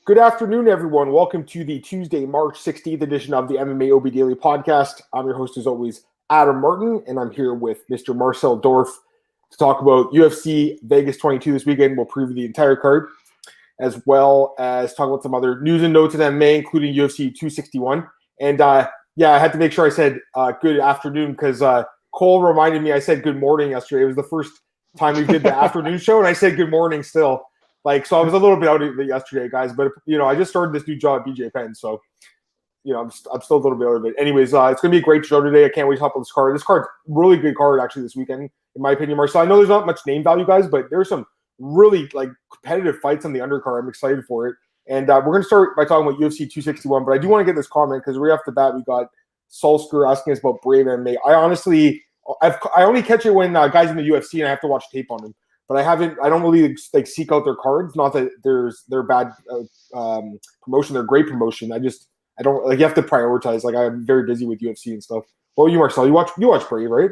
Good afternoon, everyone. Welcome to the Tuesday, March 16th edition of the MMAOB Daily Podcast. I'm your host, as always, Adam Martin, and I'm here with Mr. Marcel Dorff to talk about UFC Vegas 22 this weekend. We'll preview the entire card, as well as talk about some other news and notes in MMA, including UFC 261. And I had to make sure I said good afternoon because Cole reminded me I said good morning yesterday. It was the first time we did the afternoon show, and I said good morning still. So I was a little bit out of it yesterday, guys. But, I just started this new job at BJ Penn. So, I'm still a little bit out of it. Anyways, it's going to be a great show today. I can't wait to hop on this card. This card's a really good card, actually, this weekend, in my opinion, Marcel. I know there's not much name value, guys, but there's some really, competitive fights on the undercard. I'm excited for it. And we're going to start by talking about UFC 261. But I do want to get this comment because right off the bat, we got Solsker asking us about Brave MMA. I only catch it when guys in the UFC and I have to watch tape on them. But I don't really seek out their cards. Not that they're bad promotion, they're great promotion. I don't you have to prioritize. I'm very busy with UFC and stuff. Well, you Marcel, you watch Brave, right?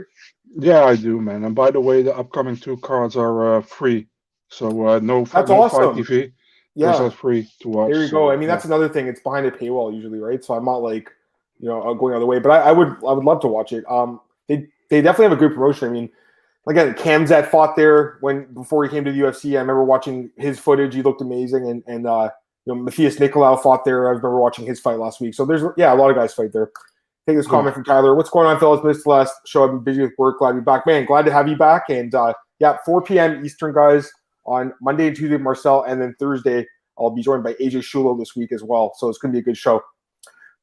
Yeah, I do, man. And by the way, the upcoming two cards are free. So no That's no awesome. Fight TV. Yeah, those are free to watch. There you go. I mean, that's another thing. It's behind a paywall usually, right? So I'm not going other way. But I would love to watch it. They definitely have a good promotion. I mean. Again, Kamzat fought there before he came to the UFC. I remember watching his footage. He looked amazing. And Matthias Nicolau fought there. I remember watching his fight last week. So there's a lot of guys fight there. Take this comment from Tyler. What's going on, fellas? Missed the last show. I've been busy with work. Glad to be back. Man, glad to have you back. And 4 p.m. Eastern, guys, on Monday and Tuesday, Marcel. And then Thursday, I'll be joined by AJ Shulo this week as well. So it's going to be a good show.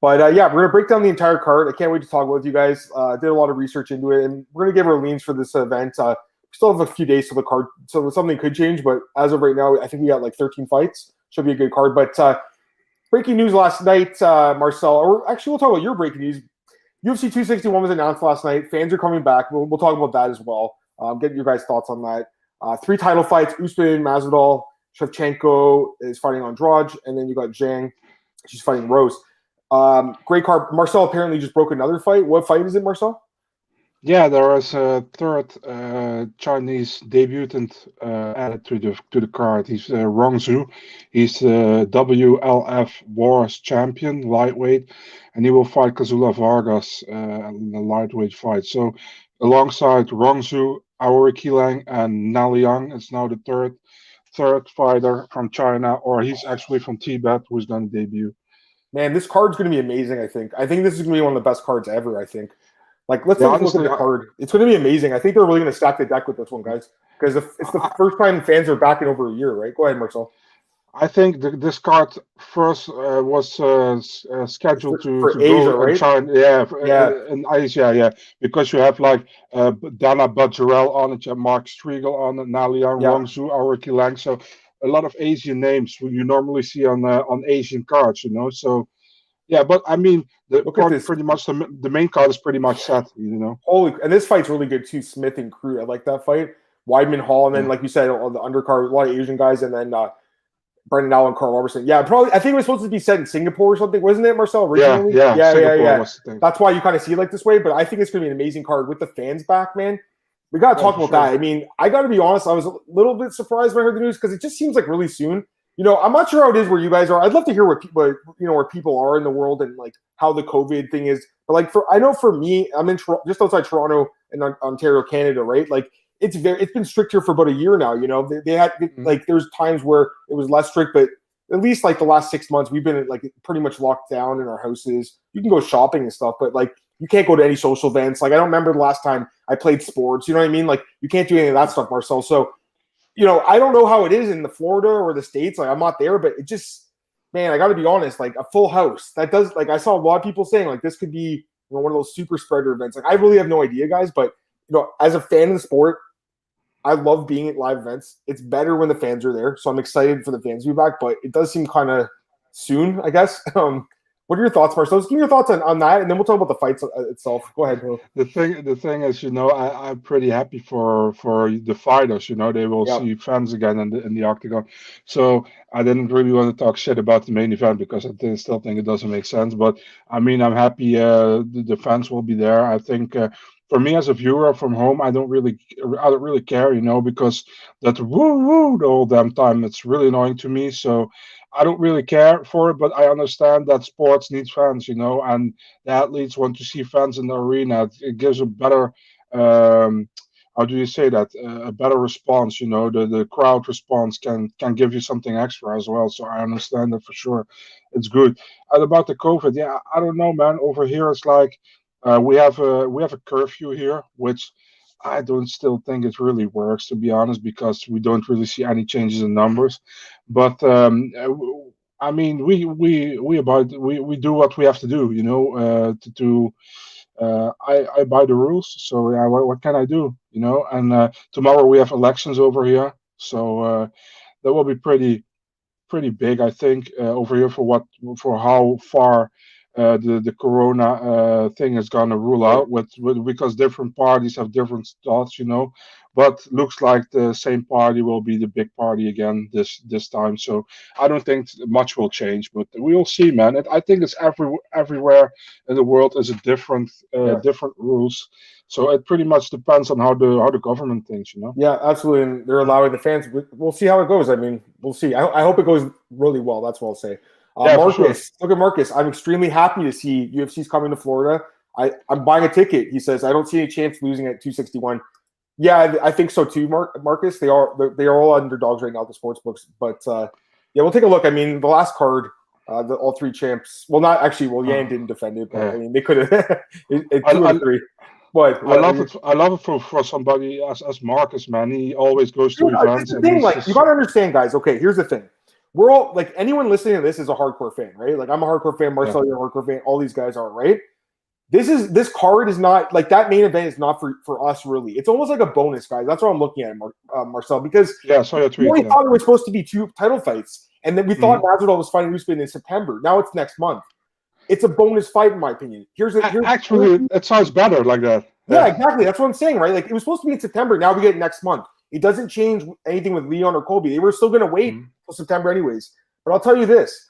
But, we're going to break down the entire card. I can't wait to talk with you guys. Did a lot of research into it, and we're going to give our leans for this event. We still have a few days to the card, so something could change. But as of right now, I think we got 13 fights. Should be a good card. But breaking news last night, Marcel, or actually we'll talk about your breaking news. UFC 261 was announced last night. Fans are coming back. We'll talk about that as well. Get your guys' thoughts on that. 3 title fights, Usman, Masvidal, Shevchenko is fighting Andrade, and then you got Zhang. She's fighting Rose. Great card. Marcel apparently just broke another fight. What fight is it, Marcel? Yeah, there is a third Chinese debutant added to the card. He's Rong Zhu. He's the WLF Wars champion, lightweight, and he will fight Kazula Vargas in a lightweight fight. So alongside Rong Zhu, Aori Qilang, and Na Liang is now the third fighter from China, or he's actually from Tibet, who's going to debut. Man, this card's going to be amazing, I think. I think this is going to be one of the best cards ever, I think. Let's take a look at the card. It's going to be amazing. I think they're really going to stack the deck with this one, guys, because it's the first time fans are back in over a year, right? Go ahead, Marcel. I think this card first was scheduled for to Asia, go right? in China, in Asia, because you have Dana Bajorel on it, you have Mark Striegel on it, Na Liang, Rong Zhu, Aori Qilang, so a lot of Asian names you normally see on Asian cards, So, but I mean, pretty much the main card is pretty much set, And this fight's really good too. Smith and Crew, I like that fight. Weidman Hall, and then like you said, on the undercard, a lot of Asian guys, and then Brendan Allen, Carl Robertson. Yeah, probably. I think it was supposed to be set in Singapore or something, wasn't it, Marcel? Originally? Yeah. That's why you kind of see it this way. But I think it's going to be an amazing card with the fans back, man. We got to talk about that. I mean, I got to be honest. I was a little bit surprised when I heard the news because it just seems like really soon. I'm not sure how it is where you guys are. I'd love to hear where people are in the world and how the COVID thing is. But I know for me, I'm in just outside Toronto in Ontario, Canada, right? It's been strict here for about a year now. They had there's times where it was less strict, but at least the last 6 months we've been pretty much locked down in our houses. You can go shopping and stuff, but you can't go to any social events. I don't remember the last time I played sports. You know what I mean? You can't do any of that stuff, Marcel. So, I don't know how it is in the Florida or the States. I'm not there, but it just, man, I got to be honest. A full house that does. I saw a lot of people saying this could be one of those super spreader events. I really have no idea, guys. But as a fan of the sport, I love being at live events. It's better when the fans are there, so I'm excited for the fans to be back. But it does seem kind of soon, I guess. What are your thoughts, Marcel? Just give me your thoughts on that, and then we'll talk about the fights itself. Go ahead, bro. The thing is, I'm pretty happy for the fighters. They will see fans again in the octagon. So I didn't really want to talk shit about the main event because I still think it doesn't make sense. But I mean, I'm happy the fans will be there. I think for me as a viewer from home, I don't really care, because that woo woo the whole damn time, it's really annoying to me. So I don't really care for it, but I understand that sports needs fans, and the athletes want to see fans in the arena. It gives a better, how do you say that? A better response, the crowd response can give you something extra as well. So I understand that for sure. It's good. And about the COVID, yeah, I don't know, man. Over here, it's like we have a curfew here, which I don't still think it really works, to be honest, because we don't really see any changes in numbers. But I mean, we do what we have to do, I buy the rules, so yeah, what can I do, And tomorrow we have elections over here, so that will be pretty big, I think, over here for how far the corona thing is going to rule out because different parties have different thoughts, but looks like the same party will be the big party again this time. So I don't think much will change, but we'll see, man. I think it's everywhere in the world is a different rules. So it pretty much depends on how the government thinks, Yeah, absolutely. And they're allowing the fans. We'll see how it goes. I mean, we'll see. I hope it goes really well. That's what I'll say. Marcus, sure. Look at Marcus. I'm extremely happy to see UFC's coming to Florida. I'm buying a ticket. He says, I don't see any chance losing at 261. Yeah, I think so too, Marcus. They are all underdogs right now at the sports books. But yeah, we'll take a look. I mean, the last card, all three champs. Well, not actually. Well, Yan didn't defend it, but I mean, they could have. 2 or 3. But I love it. I love it for somebody as Marcus, man. He always goes to events. The thing, you gotta understand, guys. Okay, here's the thing. We're all like anyone listening to this is a hardcore fan, right? Like I'm a hardcore fan. Marcel, you're a hardcore fan. All these guys are, right? This card is not like that main event is not for us really. It's almost like a bonus, guys. That's what I'm looking at, Marcel, because we only thought it was supposed to be 2 title fights, and then we thought Masvidal was fighting Usman in September. Now it's next month. It's a bonus fight, in my opinion. Actually, it sounds better like that. Yeah, exactly. That's what I'm saying, right? Like it was supposed to be in September. Now we get it next month. It doesn't change anything with Leon or Colby. They were still going to wait till September anyways. But I'll tell you this,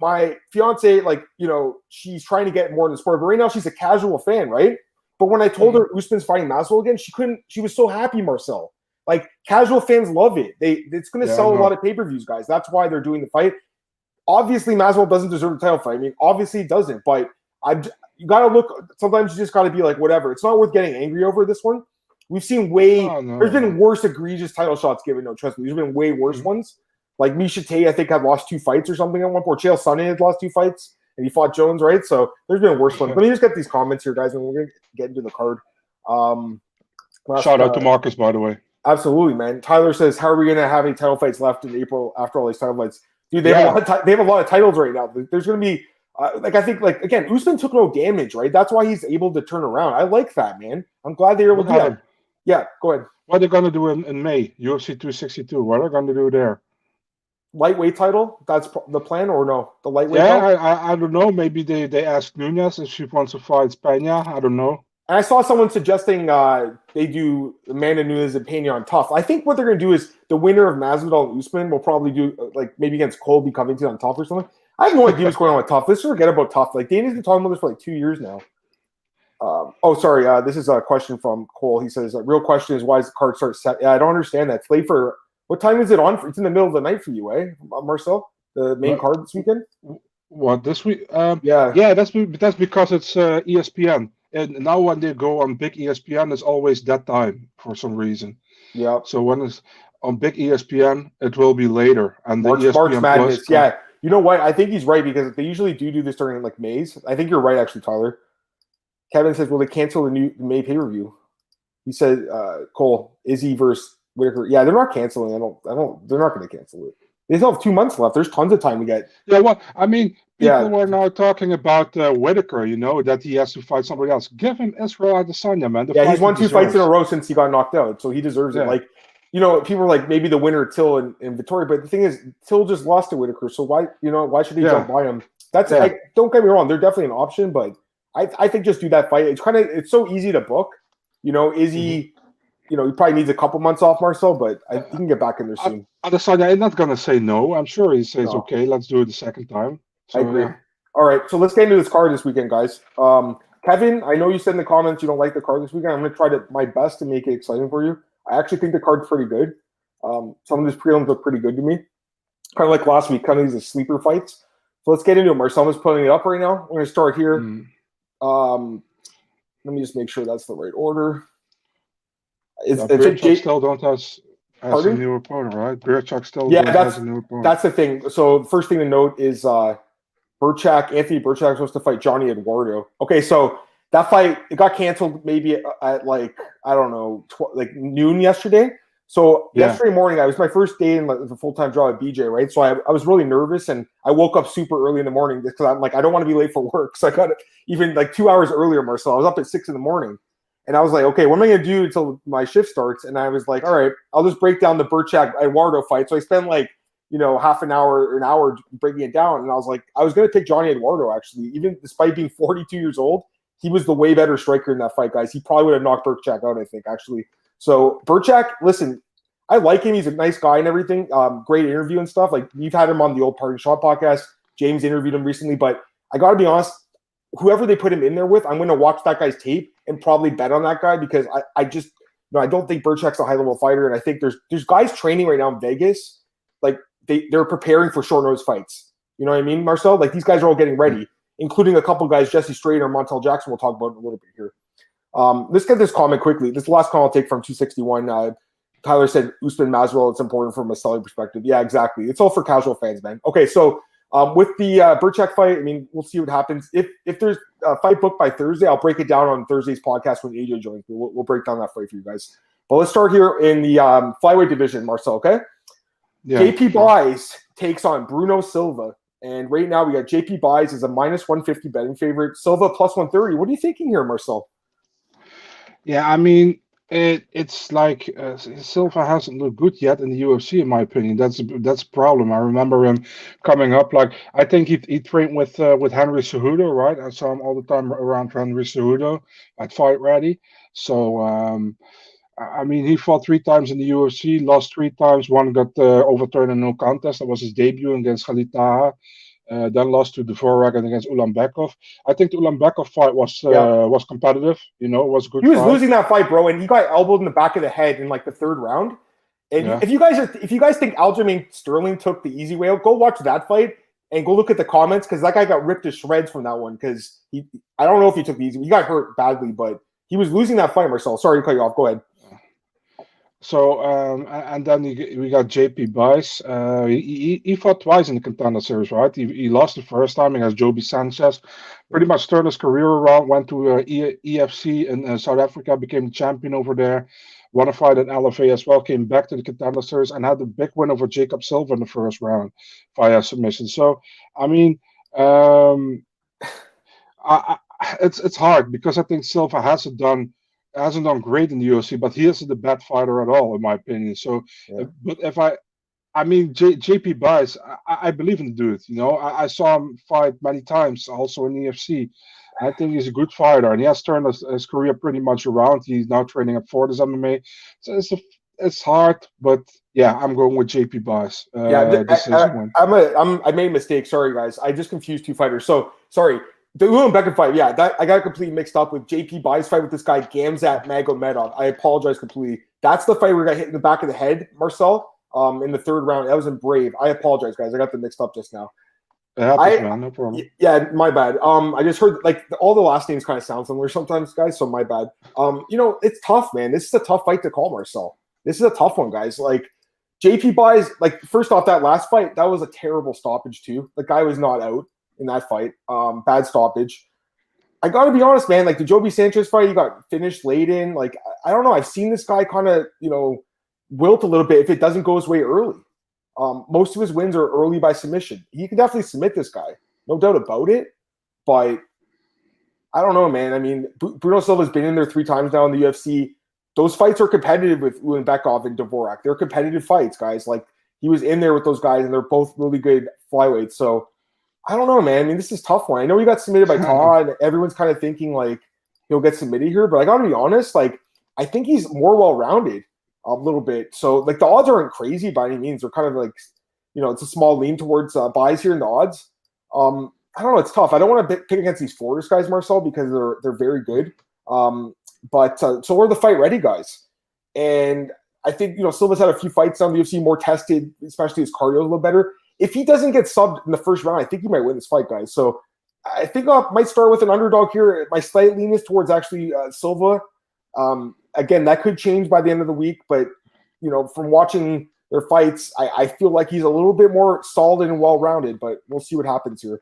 my fiance, she's trying to get more in the sport, but right now she's a casual fan, right? But when I told her Usman's fighting Masvidal again, she was so happy, Marcel. Like casual fans love it. It's going to sell a lot of pay-per-views, guys. That's why they're doing the fight. Obviously, Masvidal doesn't deserve a title fight. I mean, obviously he doesn't, but you got to look. Sometimes you just got to be like, whatever. It's not worth getting angry over this one. We've seen there's been worse egregious title shots given. No, trust me. There's been way worse ones. Like Misha Tate, I think, had lost 2 fights or something at one point. Chael Sonnen had lost 2 fights, and he fought Jones, right? So there's been worse ones. Let me just get these comments here, guys, and we're going to get into the card. Shout out to Marcus, by the way. Absolutely, man. Tyler says, how are we going to have any title fights left in April after all these title fights? Dude, they have a lot of titles right now. There's going to be again, Usman took no damage, right? That's why he's able to turn around. I like that, man. I'm glad they were able to do that. Yeah, go ahead. What are they going to do in May? UFC 262. What are they going to do there? Lightweight title? That's the plan, or no? The lightweight title? I don't know. Maybe they asked Nunes if she wants to fight Pena. I don't know. And I saw someone suggesting they do Amanda Nunes and Pena on Tough. I think what they're going to do is the winner of Masvidal and Usman will probably do maybe against Colby Covington on Tough or something. I have no idea what's going on with Tough. Let's forget about Tough. Like Danny's been talking about this for 2 years now. This is a question from Cole. He says, real question is why does the card start set? Yeah, I don't understand that. It's late for what time is it on? It's in the middle of the night for you, eh, Marcel? The main card this weekend? What, this week? Yeah, that's because it's ESPN. And now when they go on big ESPN, it's always that time for some reason. Yeah. So when it's on big ESPN, it will be later. And the March Madness. Yeah. You know what? I think he's right because they usually do this during Mays. I think you're right, actually, Tyler. Kevin says, will they cancel the May pay-per-view? He said, Cole, Izzy versus Whitaker. Yeah, they're not canceling. They're not going to cancel it. They still have 2 months left. There's tons of time to get. Yeah, well, I mean, people were now talking about Whitaker, that he has to fight somebody else. Give him Israel Adesanya, man. He's won 2 fights in a row since he got knocked out, so he deserves it. People are like, maybe the winner, Till and Vittori, but the thing is, Till just lost to Whitaker, so why should he jump by him? Don't get me wrong, they're definitely an option, but I think just do that fight. It's so easy to book. Izzy, he probably needs a couple months off, Marcel, but he can get back in there soon. Adesanya is not going to say no. I'm sure he says, okay, let's do it the second time. So, I agree. All right, so let's get into this card this weekend, guys. Kevin, I know you said in the comments you don't like the card this weekend. I'm going to try my best to make it exciting for you. I actually think the card's pretty good. Some of these prelims look pretty good to me. Kind of like last week, kind of these sleeper fights. So let's get into it. Marcel is putting it up right now. We're going to start here. Let me just make sure that's the right order. Birchak still don't has a new opponent, right? Birchak still has a new opponent. That's the thing. So the first thing to note is Anthony Birchak was supposed to fight Johnny Eduardo. Okay, so that fight, it got canceled maybe at like, I don't know, like noon yesterday. So yesterday morning, it was my first day in the full-time job at BJ, right? So I was really nervous, and I woke up super early in the morning because I'm like, I don't want to be late for work. So I got even like 2 hours earlier, Marcel. I was up at 6 in the morning, and I was like, okay, what am I going to do until my shift starts? And I was like, all right, I'll just break down the Birchak Eduardo fight. So I spent like, half an hour or an hour breaking it down. And I was like, I was going to pick Johnny Eduardo, actually. Even despite being 42 years old, he was the way better striker in that fight, guys. He probably would have knocked Birchak out, I think, actually. So Birchak, listen, I like him. He's a nice guy and everything. Great interview and stuff. Like, you've had him on the Old Party Shot podcast. James interviewed him recently. But I got to be honest, whoever they put him in there with, I'm going to watch that guy's tape and probably bet on that guy because I just I don't think Birchak's a high-level fighter. And I think there's guys training right now in Vegas. Like, they're preparing for short-notice fights. You know what I mean, Marcel? Like, these guys are all getting ready, including a couple guys, Jesse Strader and Montel Jackson, we'll talk about in a little bit here. Let's get this comment quickly. This is the last comment I'll take from 261. Tyler said, Usman Masvidal, it's important from a selling perspective. Yeah, exactly. It's all for casual fans, man. Okay, so with the Birchak fight, I mean, we'll see what happens. If there's a fight booked by Thursday, I'll break it down on Thursday's podcast when AJ joins me. We'll break down that fight for you guys. But let's start here in the flyweight division, Marcel, okay? Yeah, JP Bice takes on Bruno Silva. And right now we got JP Bice as a minus 150 betting favorite. Silva plus 130. What are you thinking here, Marcel? Yeah, I mean, it's like Silva hasn't looked good yet in the UFC, in my opinion. That's a problem. I remember him coming up. Like, I think he trained with Henry Cejudo, right? I saw him all the time around Henry Cejudo at Fight Ready. So I mean, he fought 3 times in the UFC, lost 3 times. One got overturned in no contest. That was his debut against Khalid Taha. Then lost to Dvorak and against Ulanbekov. I think the Ulanbekov fight was competitive. It was a good. He was fight. Losing that fight, bro, and he got elbowed in the back of the head in like the 3rd round. And if you guys think Aljamain Sterling took the easy way out, go watch that fight and go look at the comments because that guy got ripped to shreds from that one because I don't know if he took the easy. He got hurt badly, but he was losing that fight, Marcel. Sorry to cut you off. Go ahead. So and then we got JP Bice. He fought twice in the Contender Series, right? He lost the first time against Joby Sanchez. Pretty much turned his career around. Went to EFC in South Africa, became the champion over there. Won a fight at LFA as well. Came back to the Contender Series and had the big win over Jacob Silva in the first round via submission. So I mean, it's hard because I think Silva hasn't done great in the UFC, but he isn't a bad fighter at all, in my opinion. So, but if I mean, JP Bice, I believe in the dude. I saw him fight many times, also in the UFC. I think he's a good fighter, and he has turned his career pretty much around. He's now training at Fortis MMA. So it's hard, but yeah, I'm going with JP Bice. I made a mistake. Sorry, guys. I just confused 2 fighters. So sorry. The Ulanbekov fight, I got completely mixed up with JP Bice fight with this guy Gamzat Magomedov. I apologize completely. That's the fight where he got hit in the back of the head, Marcel, in the 3rd round. That was in Brave. I apologize, guys. I got them mixed up just now. It happens, man. No problem. Yeah, my bad. I just heard all the last names kind of sound similar sometimes, guys. So my bad. It's tough, man. This is a tough fight to call, Marcel. This is a tough one, guys. Like JP Bice, first off, that last fight, that was a terrible stoppage too. The guy was not out in that fight. Bad stoppage. I got to be honest, man. Like the Joby Sanchez fight, he got finished late in. Like, I don't know. I've seen this guy kind of, wilt a little bit if it doesn't go his way early. Most of his wins are early by submission. He can definitely submit this guy. No doubt about it. But I don't know, man. I mean, Bruno Silva's been in there 3 times now in the UFC. Those fights are competitive with Ulanbekov and Dvorak. They're competitive fights, guys. Like, he was in there with those guys, and they're both really good flyweights. So, I don't know, man. I mean, this is a tough one. I know he got submitted by Todd. Everyone's kind of thinking, he'll get submitted here. But I got to be honest, I think he's more well-rounded a little bit. So, the odds aren't crazy by any means. They're kind of it's a small lean towards Bice here in the odds. I don't know. It's tough. I don't want to pick against these Fortis guys, Marcel, because they're very good. But so are the fight ready guys. And I think, Silva's had a few fights on the UFC, more tested, especially his cardio a little better. If he doesn't get subbed in the first round, I think he might win this fight, guys. So I think I might start with an underdog here. My slight lean is towards actually Silva. Again, that could change by the end of the week, but from watching their fights, I feel like he's a little bit more solid and well-rounded, but we'll see what happens here.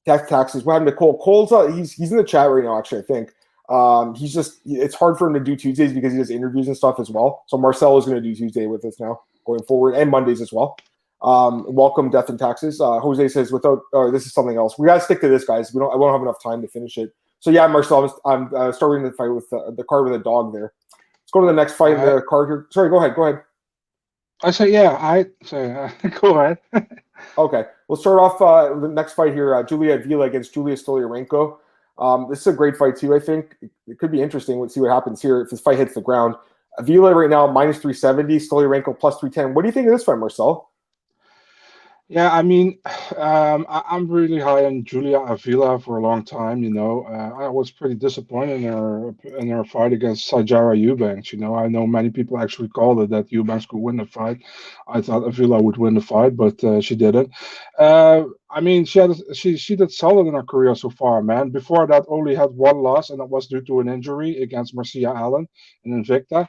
Taxes. What happened to Cole? Cole's he's in the chat right now, actually, I think. It's hard for him to do Tuesdays because he does interviews and stuff as well. So Marcel is going to do Tuesday with us now going forward, and Mondays as well. Welcome, Death and Taxes. Jose says, this is something else. We got to stick to this, guys. I won't have enough time to finish it. So yeah, Marcel, I'm starting the fight with the card with a dog there. Let's go to the next fight in the card here. Sorry, go ahead. I say, yeah, go ahead. Okay, we'll start off the next fight here, Julia Avila against Julia Stoliarenko. This is a great fight too, I think. It could be interesting. We'll see what happens here if this fight hits the ground. Avila right now, minus 370, Stoliarenko plus 310. What do you think of this fight, Marcel? Yeah, I mean, I'm really high on Julia Avila for a long time. I was pretty disappointed in her fight against Sijara Eubanks. I know many people actually called it that Eubanks could win the fight. I thought Avila would win the fight, but she didn't. I mean, she did solid in her career so far, man. Before that, only had one loss, and that was due to an injury against Marcia Allen in Invicta.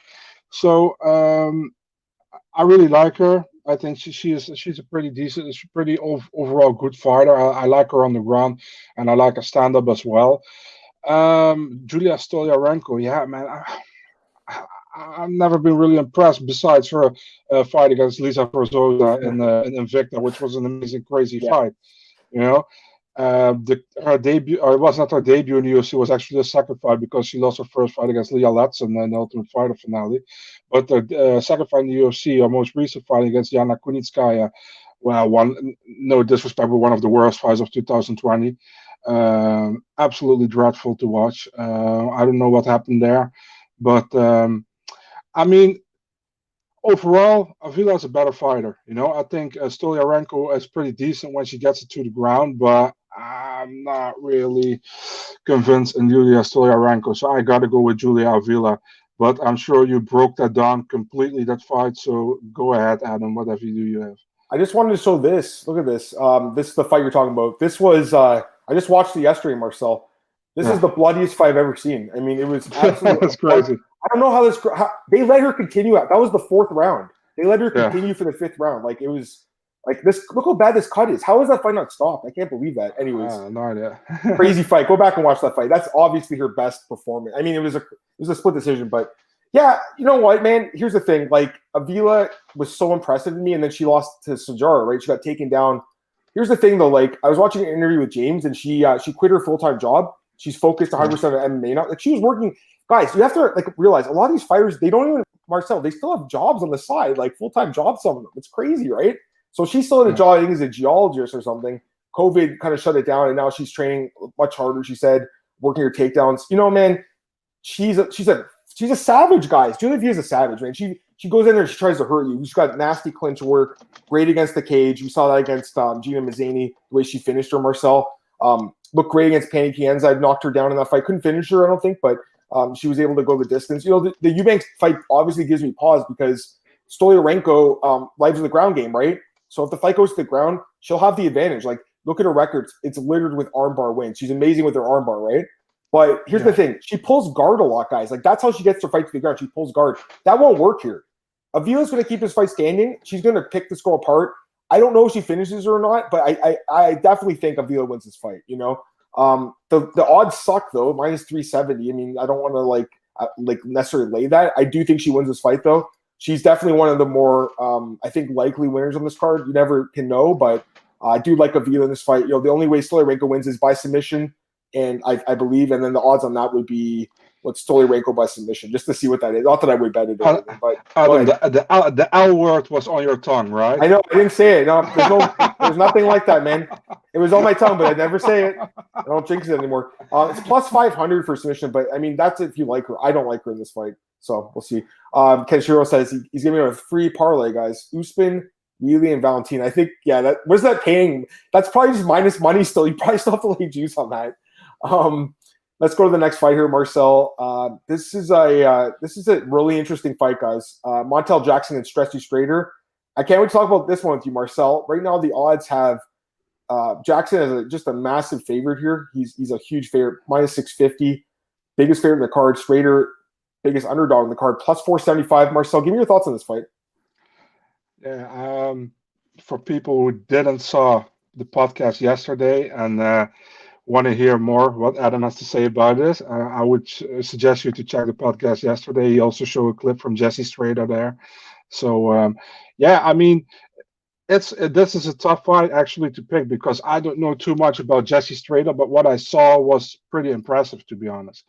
So I really like her. I think she's a pretty decent, pretty overall good fighter. I like her on the ground, and I like her stand up as well. Julia Stoliarenko, yeah, man, I've never been really impressed. Besides her fight against Lisa Forzosa in Invicta, which was an amazing, crazy fight. Her debut, or it was not her debut in the UFC, was actually the second fight because she lost her first fight against Leah Latson in the Ultimate Fighter finale. But the second fight in the UFC, her most recent fight against Yana Kunitskaya, no disrespect, but one of the worst fights of 2020. Absolutely dreadful to watch. I don't know what happened there, but I mean, overall, Avila is a better fighter. I think Stoliarenko is pretty decent when she gets it to the ground, but I'm not really convinced in Julia Stoliarenko. So I got to go with Julia Avila. But I'm sure you broke that down completely, that fight. So go ahead, Adam. Whatever you have. I just wanted to show this. Look at this. This is the fight you're talking about. This was I just watched it yesterday, Marcel. This is the bloodiest fight I've ever seen. I mean, it was absolutely that's crazy. I don't know how they let her continue. That was the fourth round. They let her continue for the fifth round. Like, it was like this. Look how bad this cut is. How is that fight not stopped? I can't believe that. Anyways, no idea. Crazy fight. Go back and watch that fight. That's obviously her best performance. I mean, it was a split decision, but yeah, you know what, man? Here's the thing. Like, Avila was so impressive to me, and then she lost to Sijara, right? She got taken down. Here's the thing, though. Like, I was watching an interview with James, and she quit her full-time job. She's focused 100% on MMA now. Like, she was working. Guys, you have to realize a lot of these fighters, they don't even, Marcel, they still have jobs on the side, like full-time jobs, some of them. It's crazy, right? So she's still in a job, I think, as a geologist or something. COVID kind of shut it down, and now she's training much harder, she said, working her takedowns. Man, she's a savage, guys. Julia V is a savage, man. She goes in there and she tries to hurt you. She's got nasty clinch work, great against the cage. We saw that against Gina Mazzani, the way she finished her, Marcel. Looked great against Pani Kienza. I knocked her down in that fight. Couldn't finish her, I don't think, but she was able to go the distance. The Eubanks fight obviously gives me pause because Stoliarenko lives in the ground game, right? So if the fight goes to the ground, she'll have the advantage. Like, look at her records. It's littered with armbar wins. She's amazing with her armbar, right? But here's the thing. She pulls guard a lot, guys. Like, that's how she gets her fight to the ground. She pulls guard. That won't work here. Avila's going to keep this fight standing. She's going to pick this girl apart. I don't know if she finishes her or not, but I definitely think Avila wins this fight, The odds suck, though, minus 370. I mean, I don't want to, necessarily lay that. I do think she wins this fight, though. She's definitely one of the more, I think, likely winners on this card. You never can know, but I do like Avila in this fight. The only way Stoliarenko wins is by submission, and I believe, and then the odds on that would be Stoliarenko by submission, just to see what that is. Not that I would bet it, but the L word was on your tongue, right? I know, I didn't say it. No, there's nothing like that, man. It was on my tongue, but I never say it. I don't jinx it anymore. It's plus 500 for submission, but I mean, that's if you like her. I don't like her in this fight, so we'll see. Kenshiro says he's giving her a free parlay, guys. Usman Wheelie and Valentina. I think, what is that paying? That's probably just minus money still. You probably still have to lay juice on that. Let's go to the next fight here, Marcel. This is a really interesting fight, guys. Montel Jackson and Jesse Strader. I can't wait to talk about this one with you, Marcel. Right now, the odds have Jackson as just a massive favorite here. He's a huge favorite, minus 650. Biggest favorite in the card. Strader, biggest underdog in the card, plus 475. Marcel, give me your thoughts on this fight. Yeah, for people who didn't saw the podcast yesterday and want to hear more what Adam has to say about this, I would suggest you to check the podcast yesterday. He also showed a clip from Jesse Strader there. So, this is a tough fight actually to pick because I don't know too much about Jesse Strader, but what I saw was pretty impressive, to be honest.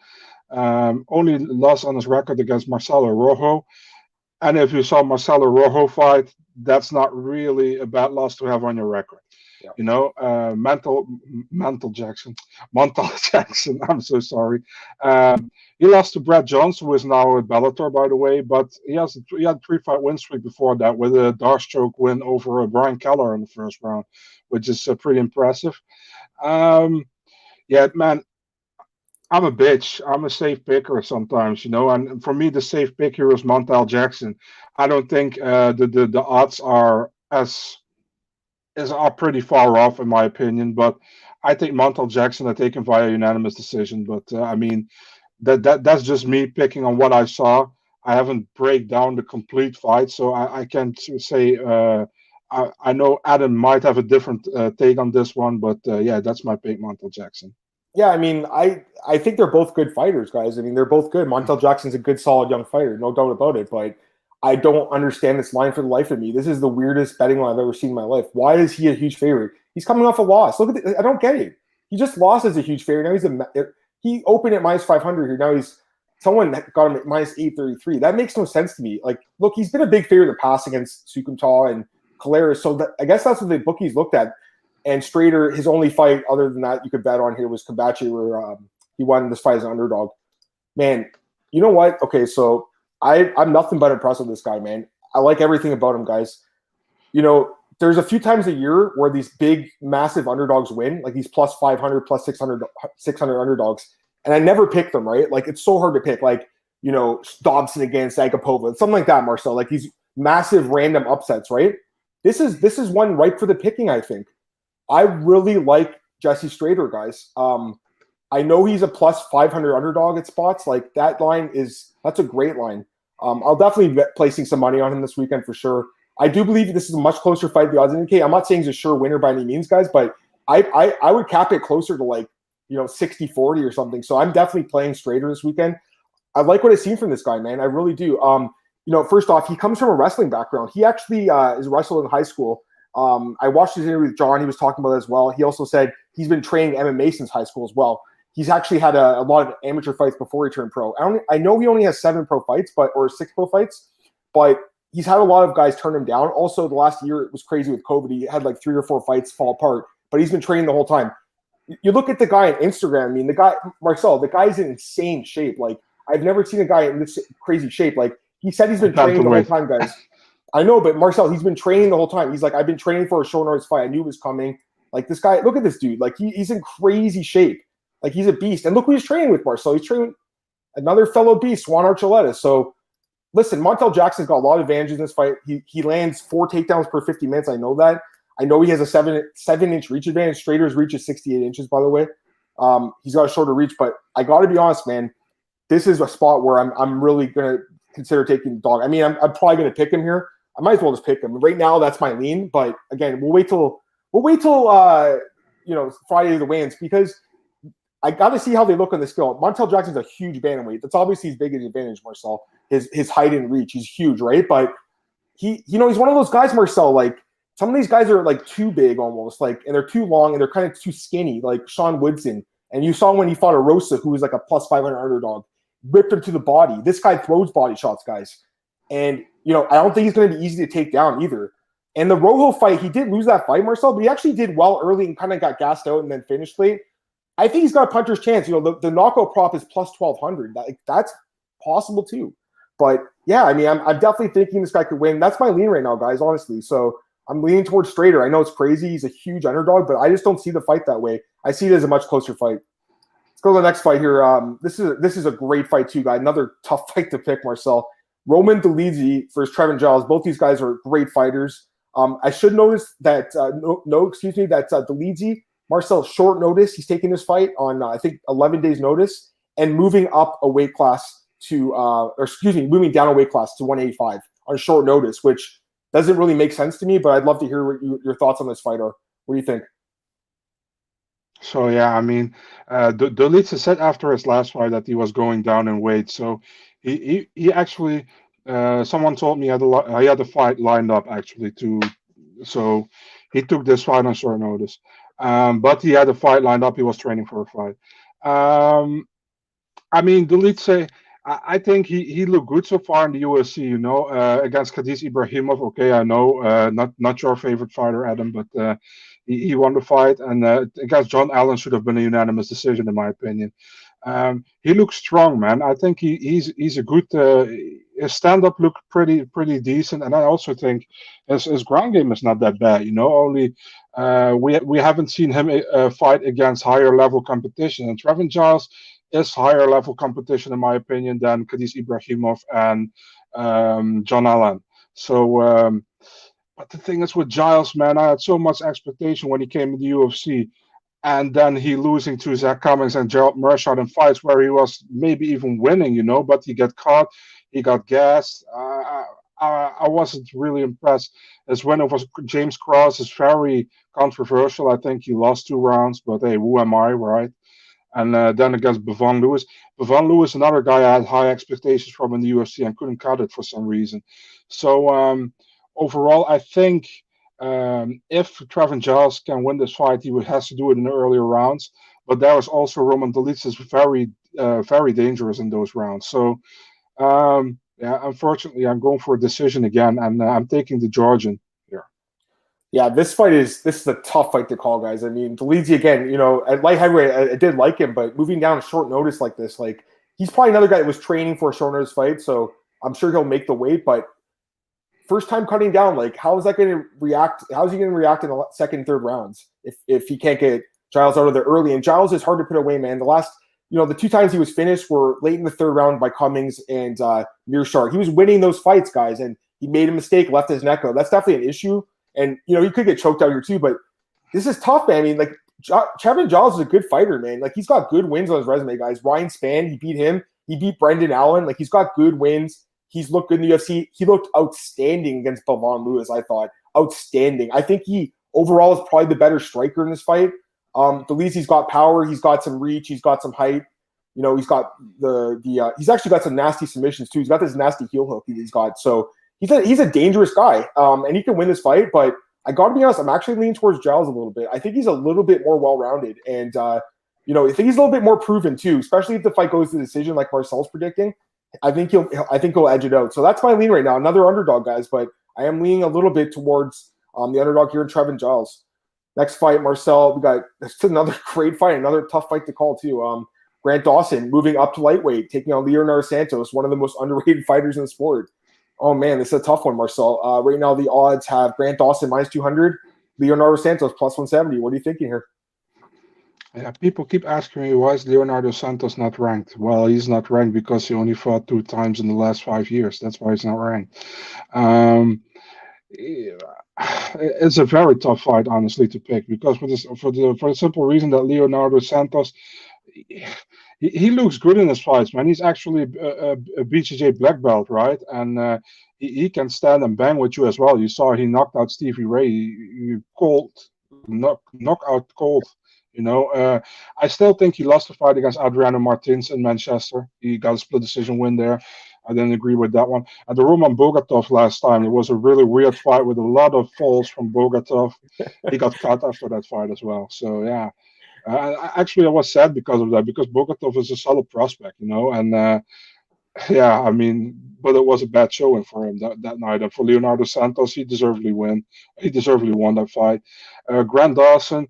Only loss on his record against Marcelo Rojo. And if you saw Marcelo Rojo fight, that's not really a bad loss to have on your record. Yeah. You know, Montel Jackson, I'm so sorry. He lost to Brad Jones, who is now at Bellator, by the way, but he had a 3-fight win streak before that with a Darkstroke win over Brian Keller in the first round, which is pretty impressive. Man, I'm a bitch. I'm a safe picker sometimes, and for me, the safe pick here is Montel Jackson. I don't think the odds are are pretty far off, in my opinion, but I think Montel Jackson, I take him via unanimous decision. But that's just me picking on what I saw. I haven't break down the complete fight, so I can't say. I know Adam might have a different take on this one, but that's my pick, Montel Jackson. Yeah, I mean, I think they're both good fighters, guys. I mean, they're both good. Montel Jackson's a good, solid young fighter, no doubt about it. But I don't understand this line for the life of me. This is the weirdest betting line I've ever seen in my life. Why is he a huge favorite? He's coming off a loss. Look at this. I don't get it. He just lost as a huge favorite. Now he opened at minus 500 here. Now someone got him at minus 833. That makes no sense to me. Like, look, he's been a big favorite in the past against Sukumtal and Caleres. So I guess that's what the bookies looked at. And Strader, his only fight other than that you could bet on here was Kabachi, where he won this fight as an underdog. Man, you know what? Okay, so I'm nothing but impressed with this guy, man. I like everything about him, guys. There's a few times a year where these big, massive underdogs win, like these plus 500, plus 600 underdogs, and I never pick them, right? Like, it's so hard to pick, like, Dawson against Agapova, something like that, Marcel. Like, these massive random upsets, right? This is one ripe for the picking, I think. I really like Jesse Strader, guys. I know he's a plus 500 underdog at spots. Like, that's a great line. I'll definitely be placing some money on him this weekend for sure. I do believe this is a much closer fight. The odds indicate. I'm not saying he's a sure winner by any means, guys, but I would cap it closer to 60-40 or something. So I'm definitely playing Strader this weekend. I like what I've seen from this guy, man. I really do. First off, he comes from a wrestling background. He actually is wrestled in high school. I watched his interview with John. He was talking about it as well. He also said he's been training MMA since high school as well. He's actually had a lot of amateur fights before he turned pro. I know he only has 7 pro fights, or 6 pro fights, but he's had a lot of guys turn him down. Also, the last year it was crazy with COVID. He had 3 or 4 fights fall apart, but he's been training the whole time. You look at the guy on Instagram. I mean, the guy's in insane shape. Like, I've never seen a guy in this crazy shape. Like, he said he's been training the whole time, guys. I know, but Marcel, he's been training the whole time. He's like, I've been training for a Sean Norris fight. I knew it was coming. Like, this guy, look at this dude. Like, he's in crazy shape. Like, he's a beast. And look who he's training with, Marcel. He's training another fellow beast, Juan Archuleta. So, listen, Montel Jackson's got a lot of advantages in this fight. He lands 4 takedowns per 50 minutes. I know that. I know he has a 7-inch reach advantage. Strader's reach is 68 inches, by the way. He's got a shorter reach. But I got to be honest, man. This is a spot where I'm really going to consider taking the dog. I mean, I'm probably going to pick him here. I might as well just pick him. Right now, that's my lean. But again, we'll wait till Friday the weigh-ins, because I got to see how they look on the scale. Montel Jackson's a huge bantamweight. That's obviously his biggest advantage, Marcel. His height and reach. He's huge, right? But he's one of those guys, Marcel. Like, some of these guys are too big almost, and they're too long and they're kind of too skinny, like Sean Woodson. And you saw when he fought Arosa, who was a plus 500 underdog, ripped him to the body. This guy throws body shots, guys. And I don't think he's going to be easy to take down either. And the Rojo fight, he did lose that fight, Marcel, but he actually did well early and kind of got gassed out and then finished late. I think he's got a puncher's chance. The knockout prop is plus 1,200. That's possible too. But yeah, I mean, I'm definitely thinking this guy could win. That's my lean right now, guys, honestly. So I'm leaning towards Strader. I know it's crazy. He's a huge underdog, but I just don't see the fight that way. I see it as a much closer fight. Let's go to the next fight here. This is a great fight too, guys. Another tough fight to pick, Marcel. Roman Dolidze versus Trevin Giles. Both these guys are great fighters. I should notice that Dolidze, Marcel, short notice. He's taking this fight on I think 11 days notice and moving up a weight class to moving down a weight class to 185 on short notice, which doesn't really make sense to me. But I'd love to hear what your thoughts on this fight are. What do you think? So yeah, I mean, Dolidze said after his last fight that he was going down in weight. So he actually, someone told me he had a fight lined up actually so he took this fight on short notice. But he had a fight lined up. He was training for a fight. I mean, Dolidze, I think he looked good so far in the UFC. Against Khadis Ibrahimov. Okay, I know, not your favorite fighter, Adam, but he won the fight, and against John Allen should have been a unanimous decision, in my opinion. He looks strong, man. I think he's a good. His stand-up looked pretty decent, and I also think his ground game is not that bad. Only we haven't seen him fight against higher level competition, and Trevin Giles is higher level competition, in my opinion, than Khadis Ibrahimov and John Allen. So. But the thing is with Giles, man, I had so much expectation when he came in the UFC. And then he losing to Zach Cummings and Gerald Meerschaert in fights where he was maybe even winning, but he got caught, he got gassed. I wasn't really impressed. His win over James Cross is very controversial. I think he lost 2 rounds, but hey, who am I, right? And then against Bevon Lewis. Bevon Lewis, another guy I had high expectations from in the UFC and couldn't cut it for some reason. So, overall, I think if Trevin Giles can win this fight, he has to do it in the earlier rounds. But there is also Roman Dolidze is very, very dangerous in those rounds. So, unfortunately, I'm going for a decision again, and I'm taking the Georgian here. Yeah, this is a tough fight to call, guys. I mean, Dolidze again, at light heavyweight, I did like him, but moving down short notice like this, he's probably another guy that was training for a short notice fight, so I'm sure he'll make the weight, but first time cutting down, how is that going to react? How is he going to react in the second and third rounds if he can't get Giles out of there early? And Giles is hard to put away, man. The last, the 2 times he was finished were late in the third round by Cummings and Meerschaert. He was winning those fights, guys, and he made a mistake, left his neck out. That's definitely an issue. And, he could get choked out here too, but this is tough, man. I mean, Trevin Giles is a good fighter, man. He's got good wins on his resume, guys. Ryan Spann, he beat him. He beat Brendan Allen. He's got good wins. He's looked good in the UFC. He looked outstanding against Bevon Lewis, I thought. Outstanding. I think he overall is probably the better striker in this fight. Dolidze's got power. He's got some reach. He's got some height. He's got he's actually got some nasty submissions too. He's got this nasty heel hook he's got. So he's a dangerous guy, and he can win this fight. But I got to be honest, I'm actually leaning towards Giles a little bit. I think he's a little bit more well-rounded, and I think he's a little bit more proven too, especially if the fight goes to decision like Marcel's predicting. I think he'll edge it out. So that's my lean right now. Another underdog, guys, but I am leaning a little bit towards the underdog here in Trevin Giles. Next fight, Marcel, we got another great fight, another tough fight to call too. Grant Dawson moving up to lightweight, taking on Leonardo Santos, one of the most underrated fighters in the sport. Oh man, this is a tough one, Marcel. Right now the odds have Grant Dawson minus 200, Leonardo Santos plus 170. What are you thinking here? Yeah, people keep asking me, why is Leonardo Santos not ranked? Well, he's not ranked because he only fought 2 times in the last 5 years. That's why he's not ranked. It's a very tough fight, honestly, to pick because for the simple reason that Leonardo Santos, he looks good in his fights, man. He's actually a BJJ black belt, right? And he can stand and bang with you as well. You saw he knocked out Stevie Ray. He knockout cold. I still think he lost the fight against Adrian Martins in Manchester. He got a split decision win there. I didn't agree with that one. And the Roman Bogatov last time, it was a really weird fight with a lot of falls from Bogatov. He got cut after that fight as well. So, yeah. Actually, I was sad because of that, because Bogatov is a solid prospect, and yeah, I mean, but it was a bad showing for him that night. And for Leonardo Santos, he deservedly won that fight. Grant Dawson,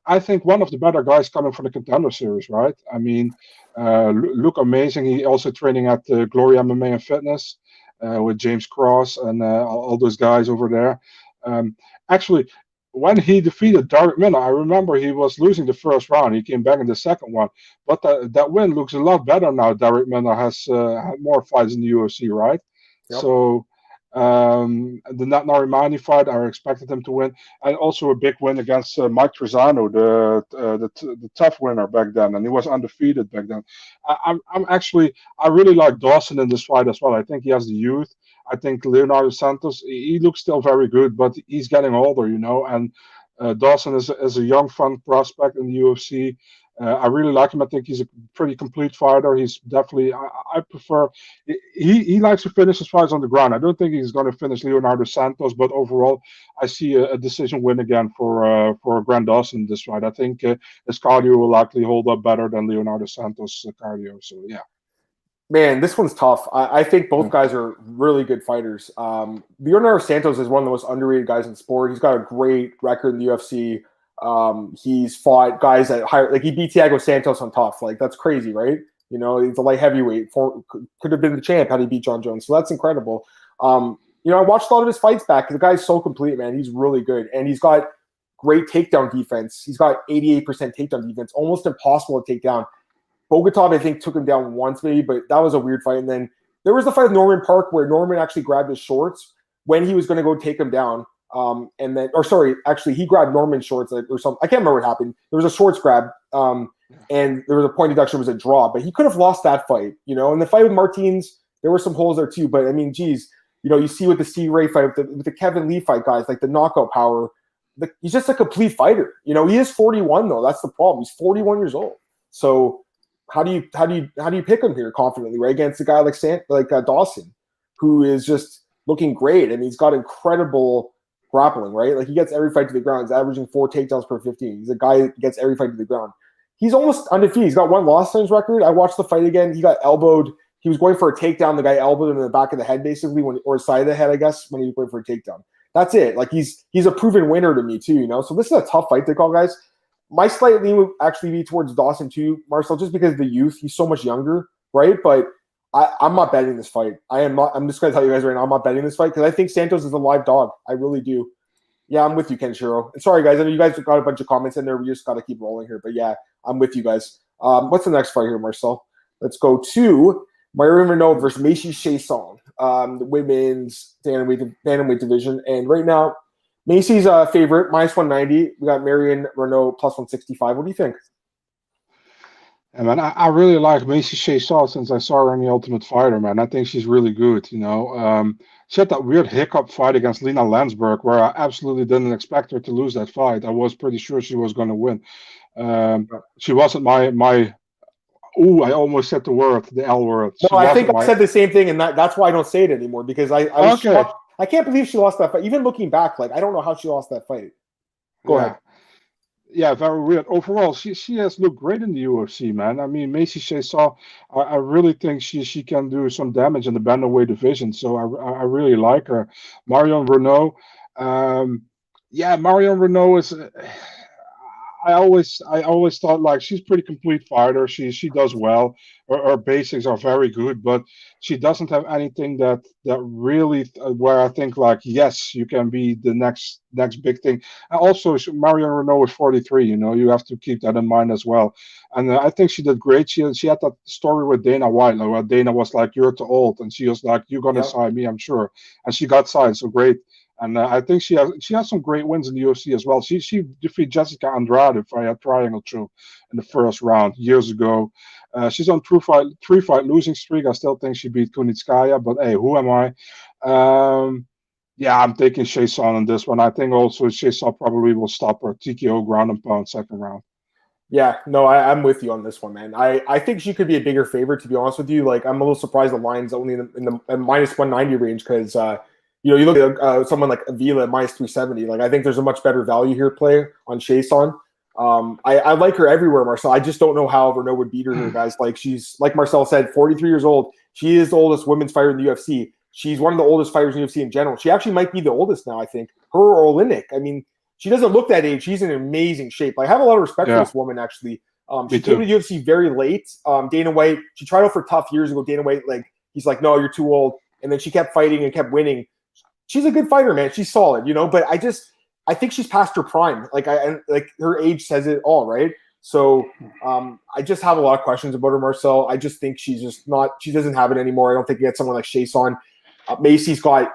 I think one of the better guys coming from the Contender Series, right? I mean, look amazing. He also training at Glory MMA and Fitness with James Cross and all those guys over there. Actually, when he defeated Derrick, I remember he was losing the first round. He came back in the second one, but that win looks a lot better now. Derrick has had more fights in the UFC, right? Yep. So the Narimani fight, I expected him to win, and also a big win against Mike Trezano, the tough winner back then, and he was undefeated back then. I really like Dawson in this fight as well. I think he has the youth. I think Leonardo Santos, he looks still very good, but he's getting older, and Dawson is a young, fun prospect in the UFC. I really like him. I think he's a pretty complete fighter. He's definitely, I prefer, he likes to finish his fights on the ground. I don't think he's going to finish Leonardo Santos, but overall, I see a decision win again for Grant Dawson in this fight. I think his cardio will likely hold up better than Leonardo Santos' cardio. So, yeah. Man, this one's tough. I think both guys are really good fighters. Leonardo Santos is one of the most underrated guys in sport. He's got a great record in the UFC. He's fought guys at higher, like he beat Thiago Santos on tough. Like that's crazy, right? He's a light heavyweight. Could have been the champ had he beat John Jones. So that's incredible. I watched a lot of his fights back. The guy's so complete, man. He's really good, and he's got great takedown defense. He's got 88% takedown defense, almost impossible to take down. Bogotov, I think, took him down once maybe, but that was a weird fight. And then there was the fight with Norman Park where Norman actually grabbed his shorts when he was going to go take him down. He grabbed Norman's shorts or something. I can't remember what happened. There was a shorts grab, and there was a point deduction, was a draw, but he could have lost that fight, And the fight with Martins, there were some holes there too. But I mean, geez, you see with the Steve Ray fight, with the Kevin Lee fight, guys, like the knockout power, he's just a complete fighter. He is 41 though. That's the problem. He's 41 years old. So how do you pick him here confidently, right, against a guy like Dawson, who is just looking great? I mean, he's got incredible grappling, right? Like he gets every fight to the ground. He's averaging 4 takedowns per 15. He's a guy that gets every fight to the ground. He's almost undefeated. He's got one loss on his record. I watched the fight again. He got elbowed. He was going for a takedown. The guy elbowed him in the back of the head, basically, or side of the head, I guess, when he was going for a takedown. That's it. Like he's a proven winner to me too, So this is a tough fight to call, guys. My slight lean would actually be towards Dawson too, Marcel, just because of the youth. He's so much younger, right? But I'm not betting this fight. I'm just going to tell you guys right now, I'm not betting this fight because I think Santos is a live dog. I really do. Yeah, I'm with you, Kenshiro. And sorry, guys. I know you guys got a bunch of comments in there. We just got to keep rolling here. But yeah, I'm with you guys. What's the next fight here, Marcel? Let's go to Marion Renault versus Macy Chiasson, the women's bantamweight division. And right now, Macy's favorite, minus 190. We got Marion Renault plus 165. What do you think? Yeah, man, I really like Macy Chiasson since I saw her in The Ultimate Fighter, man. I think she's really good, She had that weird hiccup fight against Lena Landsberg where I absolutely didn't expect her to lose that fight. I was pretty sure she was going to win. She wasn't my I almost said the L word. No, I think I said the same thing, and that's why I don't say it anymore, because I was shocked. I can't believe she lost that fight. Even looking back, I don't know how she lost that fight. Go ahead. Yeah, very weird. Overall, she has looked great in the UFC, man. I mean, Macy Chiasson, I really think she can do some damage in the bantamweight division. So I really like her. Marion Renault, Marion Renault is. I always thought she's a pretty complete fighter. She does well. Her basics are very good, but she doesn't have anything that really where I think yes, you can be the next big thing. And also, Marion Renault is 43. You have to keep that in mind as well. And I think she did great. She had that story with Dana White, where Dana was like, "You're too old," and she was like, "You're gonna sign me, I'm sure." And she got signed. So great. And I think she has some great wins in the UFC as well. She defeated Jessica Andrade via triangle choke in the first round years ago. She's on three fight losing streak. I still think she beat Kunitskaya, but hey, who am I? I'm taking Chiasson on this one. I think also Chiasson probably will stop her TKO ground and pound second round. Yeah, no, I'm with you on this one, man. I think she could be a bigger favorite, to be honest with you. I'm a little surprised the line's only in the minus 190 range because you look at someone like Avila minus 370. I think there's a much better value here play on Chiasson. I like her everywhere, Marcel. I just don't know how Renault would beat her here, guys. She's, like Marcel said, 43 years old. She is the oldest women's fighter in the UFC. She's one of the oldest fighters in the UFC in general. She actually might be the oldest now, I think. Her or Olynyk. I mean, she doesn't look that age. She's in amazing shape. I have a lot of respect for this woman, actually. She came to the UFC very late. Dana White, she tried out for tough years ago. Dana White, he's like, "No, you're too old." And then she kept fighting and kept winning. she's a good fighter, man. She's solid, but I think she's past her prime. Like her age says it all, right? So I just have a lot of questions about her, Marcel. I just think she's just not. She doesn't have it anymore. I don't think you get someone like Chason. Macy's got.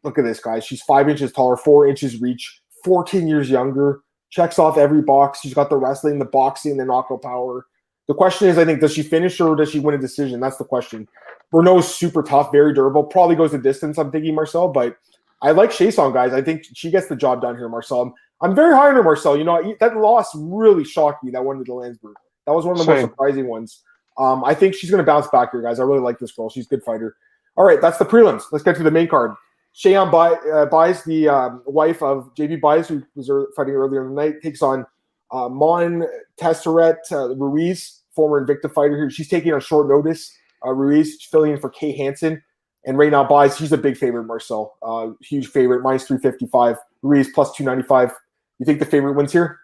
Look at this, guys. She's 5 inches taller, 4 inches reach, 14 years younger. Checks off every box. She's got the wrestling, the boxing, the knockout power. The question is, I think, does she finish or does she win a decision? That's the question. Bruno is super tough, very durable. Probably goes the distance, I'm thinking, Marcel. But I like Chason, guys. I think she gets the job done here, Marcel. I'm very high on her, Marcel. That loss really shocked me, that one to the Landsberg. That was one of the most surprising ones. I think she's going to bounce back here, guys. I really like this girl. She's a good fighter. All right, that's the prelims. Let's get to the main card. Cheyenne Bice, the wife of JB Bice, who was fighting earlier in the night, takes on Montserrat Ruiz, former Invicta fighter here. She's taking on short notice. Ruiz, she's filling in for Kay Hansen. And right now, Bice, she's a big favorite, Marcel. Huge favorite, minus 355. Ruiz plus 295. You think the favorite wins here?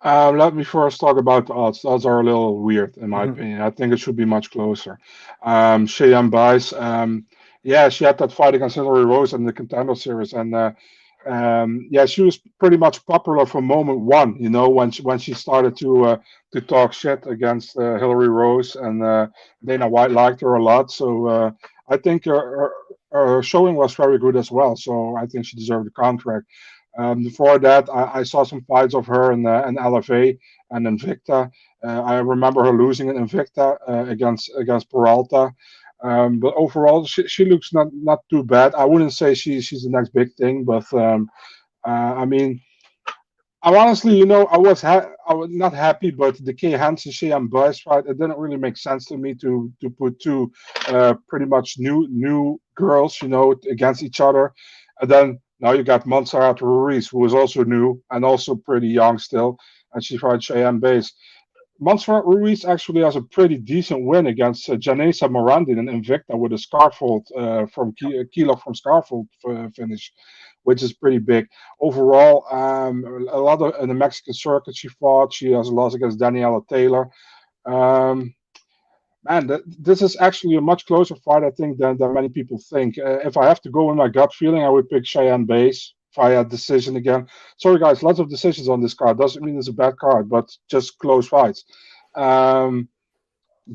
Let me first talk about the odds. The odds are a little weird, in my opinion. I think it should be much closer. Cheyenne Bice, she had that fight against Hillary Rose in the Contender Series, and she was pretty much popular from moment one. When she started to talk shit against Hillary Rose, and Dana White liked her a lot. So I think her showing was very good as well. So I think she deserved the contract. Before that, I saw some fights of her in LFA and Invicta. I remember her losing in Invicta against Peralta. But overall, she looks not too bad. I wouldn't say she's the next big thing, but I mean, I honestly, I was not happy, but the Kay Hansen Cheyenne Bice fight, it didn't really make sense to me to put two pretty much new girls, against each other, and then now you got Montserrat Ruiz, who is also new and also pretty young still, and she fought Cheyenne Bice. Montserrat Ruiz actually has a pretty decent win against Janessa Morandin in Invicta with a Scarfold from Kilo from Scarfold finish, which is pretty big. Overall, a lot of in the Mexican circuit she fought. She has a loss against Daniela Taylor. This is actually a much closer fight, I think, than many people think. If I have to go with my gut feeling, I would pick Cheyenne Bice via decision again. Sorry, guys, lots of decisions on this card. Doesn't mean it's a bad card, but just close fights.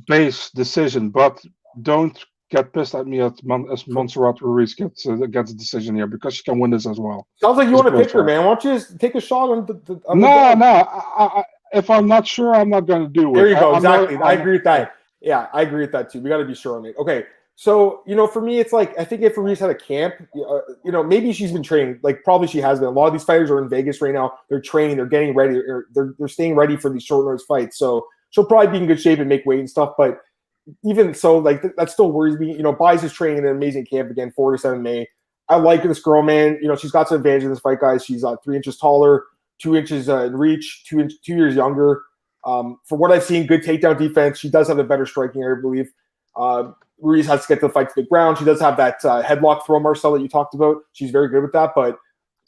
Bice decision, but don't get pissed at me as Montserrat Ruiz gets a decision here, because she can win this as well. Sounds like you want to pick her, man. Why don't you just take a shot on the No. If I'm not sure, I'm not going to do it. There you go. Exactly. I agree with that. Yeah, I agree with that too. We got to be sure on it. Okay. So, for me, it's like, I think if Ruiz had a camp, maybe she's been training, like probably she has been. A lot of these fighters are in Vegas right now. They're training, they're getting ready, or they're staying ready for these short notice fights. So she'll probably be in good shape and make weight and stuff. But even so, like, that still worries me. Bice is training in an amazing camp again, 4 to 7 May. I like this girl, man. She's got some advantage in this fight, guys. She's 3 inches taller, 2 inches in reach, 2 years younger. For what I've seen, good takedown defense. She does have a better striking area, I believe. Ruiz has to get the fight to the ground. She does have that headlock throw, Marcel, that you talked about. She's very good with that. But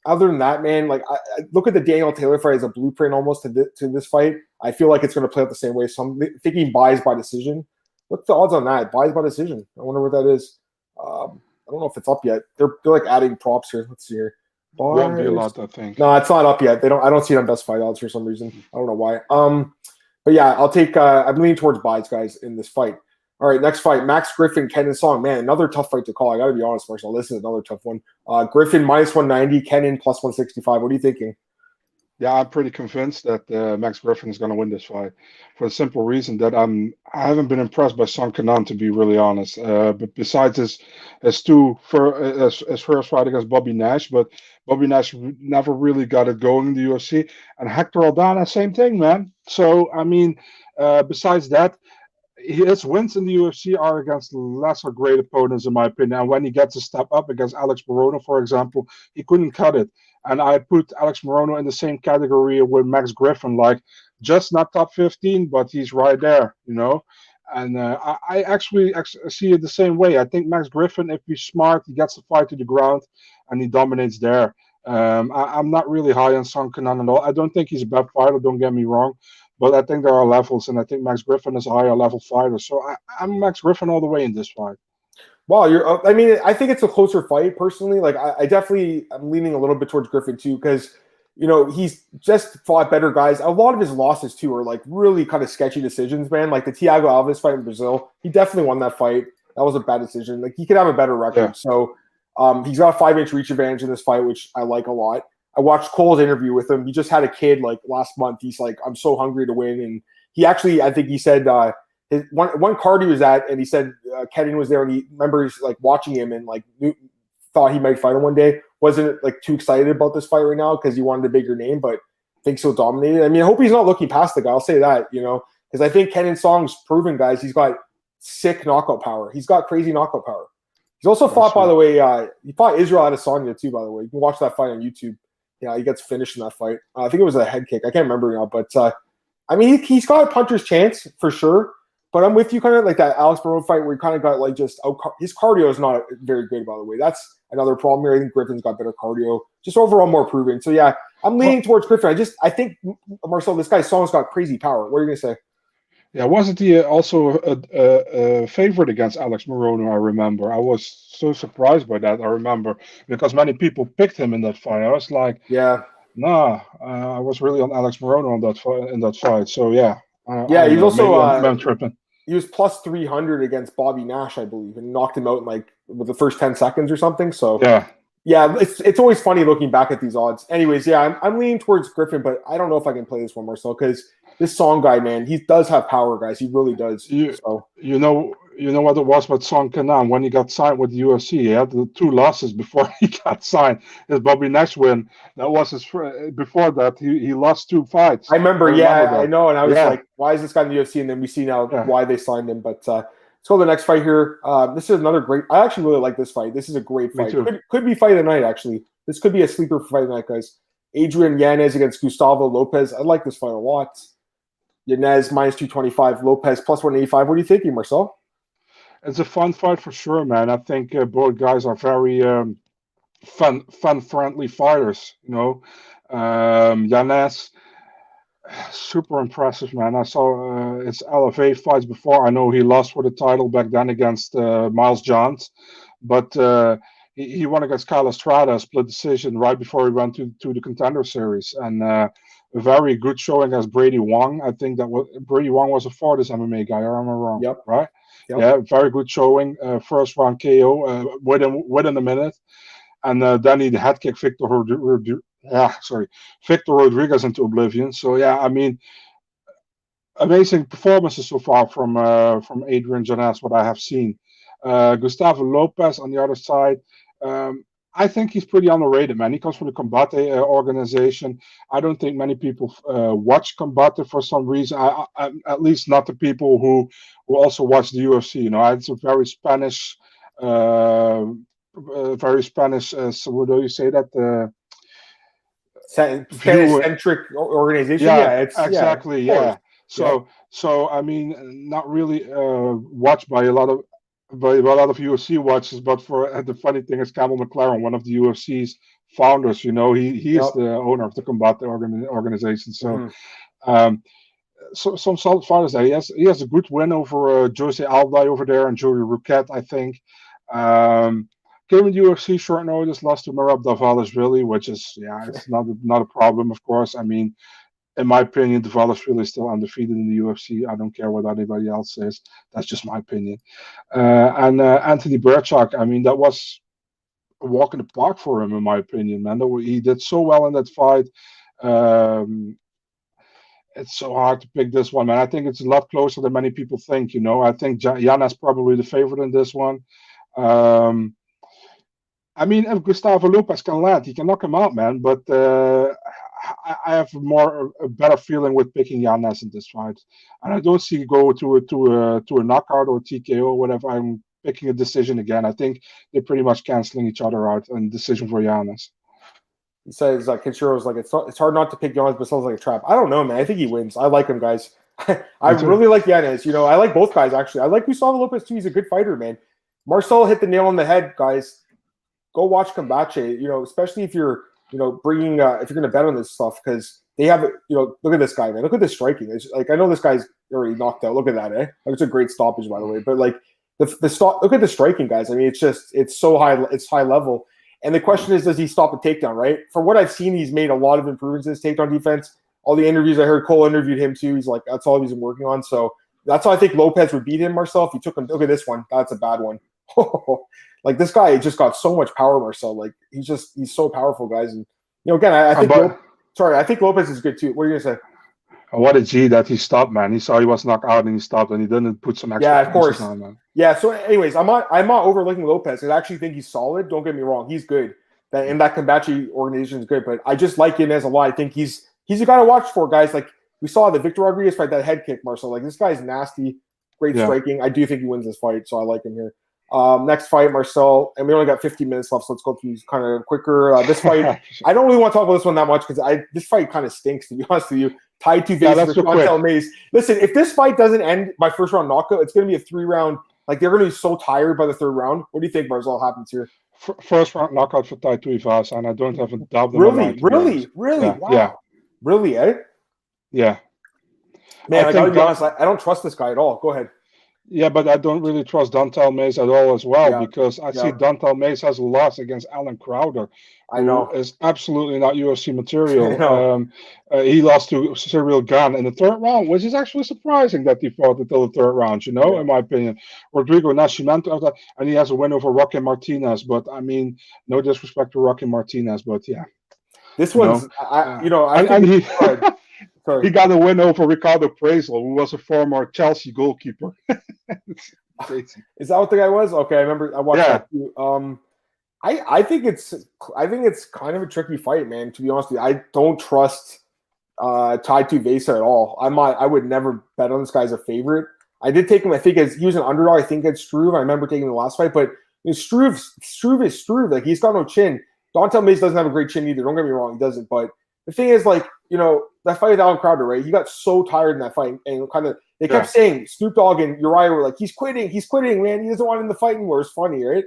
other than that, man, like, I look at the Daniel Taylor fight as a blueprint almost to this fight. I feel like it's going to play out the same way. So I'm thinking Bice by decision. What's the odds on that? Bice by decision. I wonder what that is. I don't know if it's up yet. They're like adding props here. Let's see here. Won't be a lot, I think. No, it's not up yet. I don't see it on best fight odds for some reason. I don't know why. But yeah, I'll take. I'm leaning towards Bice, guys, in this fight. All right, next fight, Max Griffin, Kenan Song. Man, another tough fight to call. I got to be honest, Marcel. This is another tough one. Griffin minus 190, Kenan plus 165. What are you thinking? Yeah, I'm pretty convinced that Max Griffin is going to win this fight, for the simple reason that I haven't been impressed by Song Kenan, to be really honest. But besides his first fight against Bobby Nash, but Bobby Nash never really got it going in the UFC. And Hector Aldana, same thing, man. So, I mean, besides that, his wins in the UFC are against lesser great opponents, in my opinion. And when he gets a step up against Alex Morono, for example, he couldn't cut it. And I put Alex Morono in the same category with Max Griffin, like just not top 15, but he's right there, And I actually see it the same way. I think Max Griffin, if he's smart, he gets the fight to the ground and he dominates there. I'm not really high on Song Kenan at all. I don't think he's a bad fighter, don't get me wrong. But I think there are levels, and I think Max Griffin is a higher level fighter. So I'm Max Griffin all the way in this fight. Well, I mean, I think it's a closer fight personally. Like, I'm leaning a little bit towards Griffin too, because he's just fought better guys. A lot of his losses too are like really kind of sketchy decisions, man. Like the Thiago Alves fight in Brazil, he definitely won that fight. That was a bad decision. Like he could have a better record. Yeah. So he's got a 5-inch reach advantage in this fight, which I like a lot. I watched Cole's interview with him. He just had a kid like last month. He's like, I'm so hungry to win, and he actually, I think he said. His one card he was at, and he said Kenan was there, and he remembers like watching him and like thought he might fight him one day. Wasn't like too excited about this fight right now because he wanted a bigger name, but thinks he'll dominate it. I mean, I hope he's not looking past the guy. I'll say that, because I think Kenan Song's proven, guys, he's got sick knockout power. He's got crazy knockout power. He's also fought, by the way, he fought Israel Adesanya too, by the way. You can watch that fight on YouTube. Yeah, he gets finished in that fight. I think it was a head kick. I can't remember now, but I mean, he's got a puncher's chance for sure. But I'm with you, kind of like that Alex Bruno fight where he kind of got like just his cardio is not very good, by the way. That's another problem here. I think Griffin's got better cardio, just overall more proven. So yeah, I'm leaning towards Griffin. I think Marcel, this guy's Song's got crazy power. What are you gonna say? Yeah, wasn't he also a favorite against Alex Morono? I remember. I was so surprised by that. I remember because many people picked him in that fight. I was like, yeah, nah. I was really on Alex Morono in that fight. So yeah. Yeah, he's also I'm tripping. He was plus 300 against Bobby Nash, I believe, and knocked him out in like with the first 10 seconds or something. So yeah, it's always funny looking back at these odds. Anyways, yeah, I'm leaning towards Griffin, but I don't know if I can play this one, Marcel, because this Song guy, man, he does have power, guys. He really does. You know what it was with Song Kenan when he got signed with the UFC. He had the 2 losses before he got signed. His Bobby Nash win. That was his before that he lost 2 fights. I remember I know, and I was like, why is this guy in the UFC? And then we see now why they signed him. But let's go to the next fight here. This is another great. I actually really like this fight. This is a great fight. Could be fight of the night, actually. This could be a sleeper for fight of the night, guys. Adrian Yanez against Gustavo Lopez. I like this fight a lot. Yanez minus 225, Lopez plus 185. What are you thinking, Marcel? It's a fun fight for sure, man. I think both guys are very fun-friendly fighters. Yanez, super impressive, man. I saw his LFA fights before. I know he lost for the title back then against Miles Johns, but he won against Kyle Estrada, split decision right before he went to the Contender Series, and a very good showing against Brady Wong. I think Brady Wong was a Fortis MMA guy. Or am I wrong? Yep. Right. Yep. Yeah, very good showing. First round KO within a minute, and then he head kick Victor Rodriguez into oblivion. So yeah, I mean, amazing performances so far from Adrian Yanez, what I have seen. Gustavo Lopez on the other side. I think he's pretty underrated, man. He comes from the Combate organization. I don't think many people watch Combate for some reason. I at least not the people who also watch the UFC. It's a very Spanish, so what do you say that? Spanish-centric organization. Yeah, exactly. Yeah. So I mean, not really watched by a lot of UFC watchers, but for the funny thing is Campbell McLaren, one of the UFC's founders, he is the owner of the Combate organization. So, so some solid fighters there. He has a good win over Jose Alday over there and Joey Roquette, I think. Came in UFC short notice, lost to Merab Dvalishvili, which is it's not a problem, of course. I mean, in my opinion, Dvalishvili is still undefeated in the UFC. I don't care what anybody else says. That's just my opinion. And Anthony Burchak, I mean, that was a walk in the park for him, in my opinion, man. He did so well in that fight. It's so hard to pick this one, man. I think it's a lot closer than many people think, I think Yanez probably the favorite in this one. I mean, if Gustavo Lopez can land, he can knock him out, man. But I have a better feeling with picking Yanez in this fight, and I don't see go to a knockout or TKO or whatever. I'm picking a decision again. I think they're pretty much canceling each other out, and decision for Yanez. He says Kenshiro's like it's hard not to pick Yanez, but it sounds like a trap. I don't know, man. I think he wins. I like him, guys. I really like Yanez. I like both guys actually. I like Gustavo Lopez too. He's a good fighter, man. Marcel hit the nail on the head, guys. Go watch Combate. Especially if you're bringing if you're going to bet on this stuff, because they have look at this guy, man. Look at this striking. It's like, I know this guy's already knocked out. Look at that, eh? It's a great stoppage, by the way. But like, Look at the striking, guys. I mean, it's so high. It's high level. And the question is, does he stop a takedown? Right. For what I've seen, he's made a lot of improvements in his takedown defense. All the interviews I heard, Cole interviewed him too. He's like, that's all he's been working on. So that's why I think Lopez would beat him. Marcel, if he took him. Look at this one. That's a bad one. Like this guy just got so much power, Marcel. Like he's so powerful, guys. And again, I think. I think Lopez is good too. What are you gonna say? What a G that he stopped, man. He saw he was knocked out and he stopped and he didn't put some extra. Yeah, of course. On, man. Yeah. So, anyways, I'm not overlooking Lopez. I actually think he's solid. Don't get me wrong. He's good. That Kambachi organization is good, but I just like Yanez a lot. I think he's a guy to watch for, guys. Like we saw the Victor Rodriguez fight, that head kick, Marcel. Like this guy's nasty, great striking. I do think he wins this fight, so I like him here. Next fight, Marcel, and we only got 15 minutes left, so let's go through these kind of quicker. This fight, I don't really want to talk about this one that much because this fight kind of stinks, to be honest with you. Tied to Vegas versus Montel Mays. Listen, if this fight doesn't end by first round knockout, it's going to be a 3-round. Like they're going to be so tired by the 3rd round. What do you think, Marcel, happens here? First round knockout for Tai Tuivasa, and I don't have a doubt. Really? Yeah. Wow. Yeah. Really, eh? Yeah. Man, I gotta be honest, I don't trust this guy at all. Go ahead. Yeah, but I don't really trust Dontel Mays at all as well because I see Dontel Mays has a loss against Alan Crowder. I know. Is absolutely not UFC material. He lost to Cyril Gane in the 3rd round, which is actually surprising that he fought until the 3rd round, in my opinion. Rodrigo Nascimento, and he has a win over Roque Martinez. But, I mean, no disrespect to Roque Martinez, but yeah. This one's, he got a win over Ricardo Prezel, who was a former Chelsea goalkeeper. Crazy. Is that what the guy was? Okay, I remember. I watched that too. I think it's kind of a tricky fight, man. To be honest with you, I don't trust Tai Tuivasa at all. I would never bet on this guy as a favorite. I did take him. I think he was an underdog. I think against Struve. I remember taking him the last fight, but Struve is Struve. Like he's got no chin. Dontel Mays doesn't have a great chin either. Don't get me wrong, he doesn't. But the thing is, like that fight with Alan Crowder, right? He got so tired in that fight, and they kept saying Snoop Dogg and Uriah were like, he's quitting, man. He doesn't want him in the fight anymore. It's funny, right?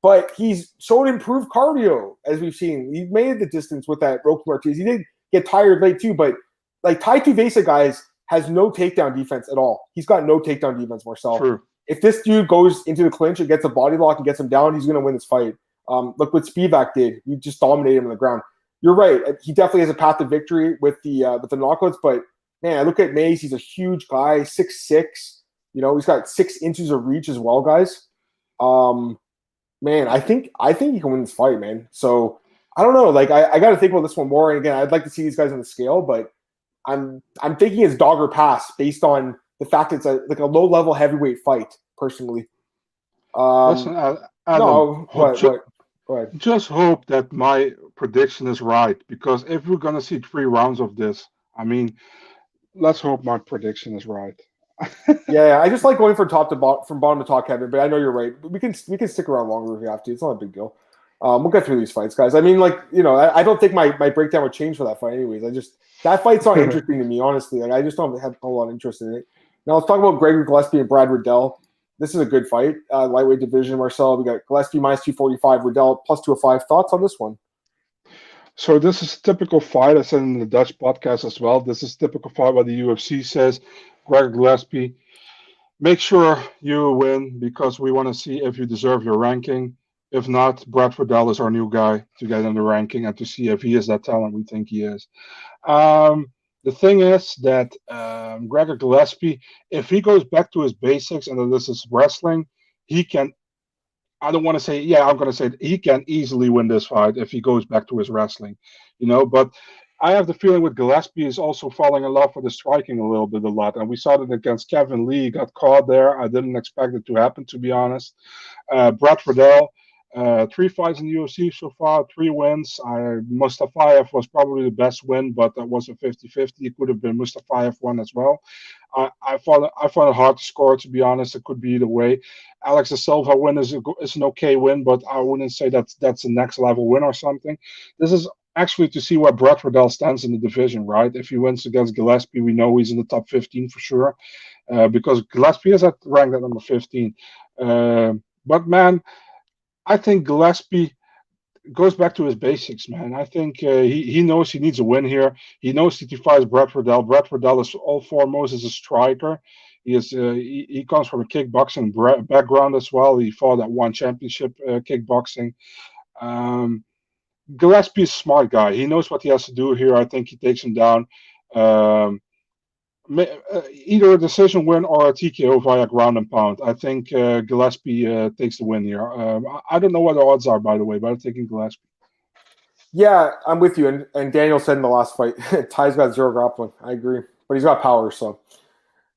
But he's shown improved cardio, as we've seen. He made the distance with that Roque Martinez. He did get tired late too, but like Tai Tuivasa, guys, has no takedown defense at all. He's got no takedown defense, Marcel. True. If this dude goes into the clinch and gets a body lock and gets him down, he's going to win this fight. Look what Spivak did. He just dominated him on the ground. You're right. He definitely has a path to victory with the knockouts. But man, I look at Mays. He's a huge guy, 6'6". He's got 6 inches of reach as well, guys. Man, I think he can win this fight, man. So I don't know. Like I got to think about this one more. And again, I'd like to see these guys on the scale, but I'm thinking it's dog or pass based on the fact it's a low level heavyweight fight. Personally, listen, Adam, no. Go ahead. Just hope that my prediction is right, because if we're gonna see 3 rounds of this, I mean, let's hope my prediction is right. Yeah, I just like going from bottom to top, Kevin. But I know you're right. We can stick around longer if we have to. It's not a big deal. We'll get through these fights, guys. I mean, I don't think my breakdown would change for that fight, anyways. That fight's not interesting to me, honestly. Like I just don't have a lot of interest in it. Now let's talk about Gregor Gillespie and Brad Riddell. This is a good fight. Lightweight division, Marcel. We got Gillespie minus 245, Riddell plus 205. Thoughts on this one? So this is a typical fight. I said in the Dutch podcast as well. This is a typical fight what the UFC says. Gregor Gillespie, make sure you win because we want to see if you deserve your ranking. If not, Brad Riddell is our new guy to get in the ranking and to see if he is that talent we think he is. The thing is that Gregor Gillespie, if he goes back to his basics and that this is wrestling, he can. I don't want to say, I'm going to say he can easily win this fight if he goes back to his wrestling, But I have the feeling with Gillespie is also falling in love with the striking a lot. And we saw that against Kevin Lee, he got caught there. I didn't expect it to happen, to be honest. Brad Riddell, 3 fights in the UFC so far, 3 wins. Mustafayev was probably the best win, but that was a 50-50. It could have been Mustafayev one as well. I found it hard to score, to be honest. It could be either way. Alex de Silva win is an okay win, but I wouldn't say that's a next level win or something. This is actually to see where Brad Riddell stands in the division, right? If he wins against Gillespie, we know he's in the top 15 for sure, because Gillespie is ranked at number 15. But man, I think Gillespie goes back to his basics, man. I think he knows he needs a win here. He knows that he fights Brad Riddell. Brad Riddell is all foremost as a striker. He comes from a kickboxing background as well. He fought at one championship kickboxing. Gillespie is a smart guy. He knows what he has to do here. I think he takes him down. Um, Either a decision win or a TKO via ground and pound. I think Gillespie takes the win here. I don't know what the odds are, by the way, but I'm taking Gillespie. Yeah, I'm with you. And Daniel said in the last fight, Ty's got 0 grappling. I agree. But he's got power, so.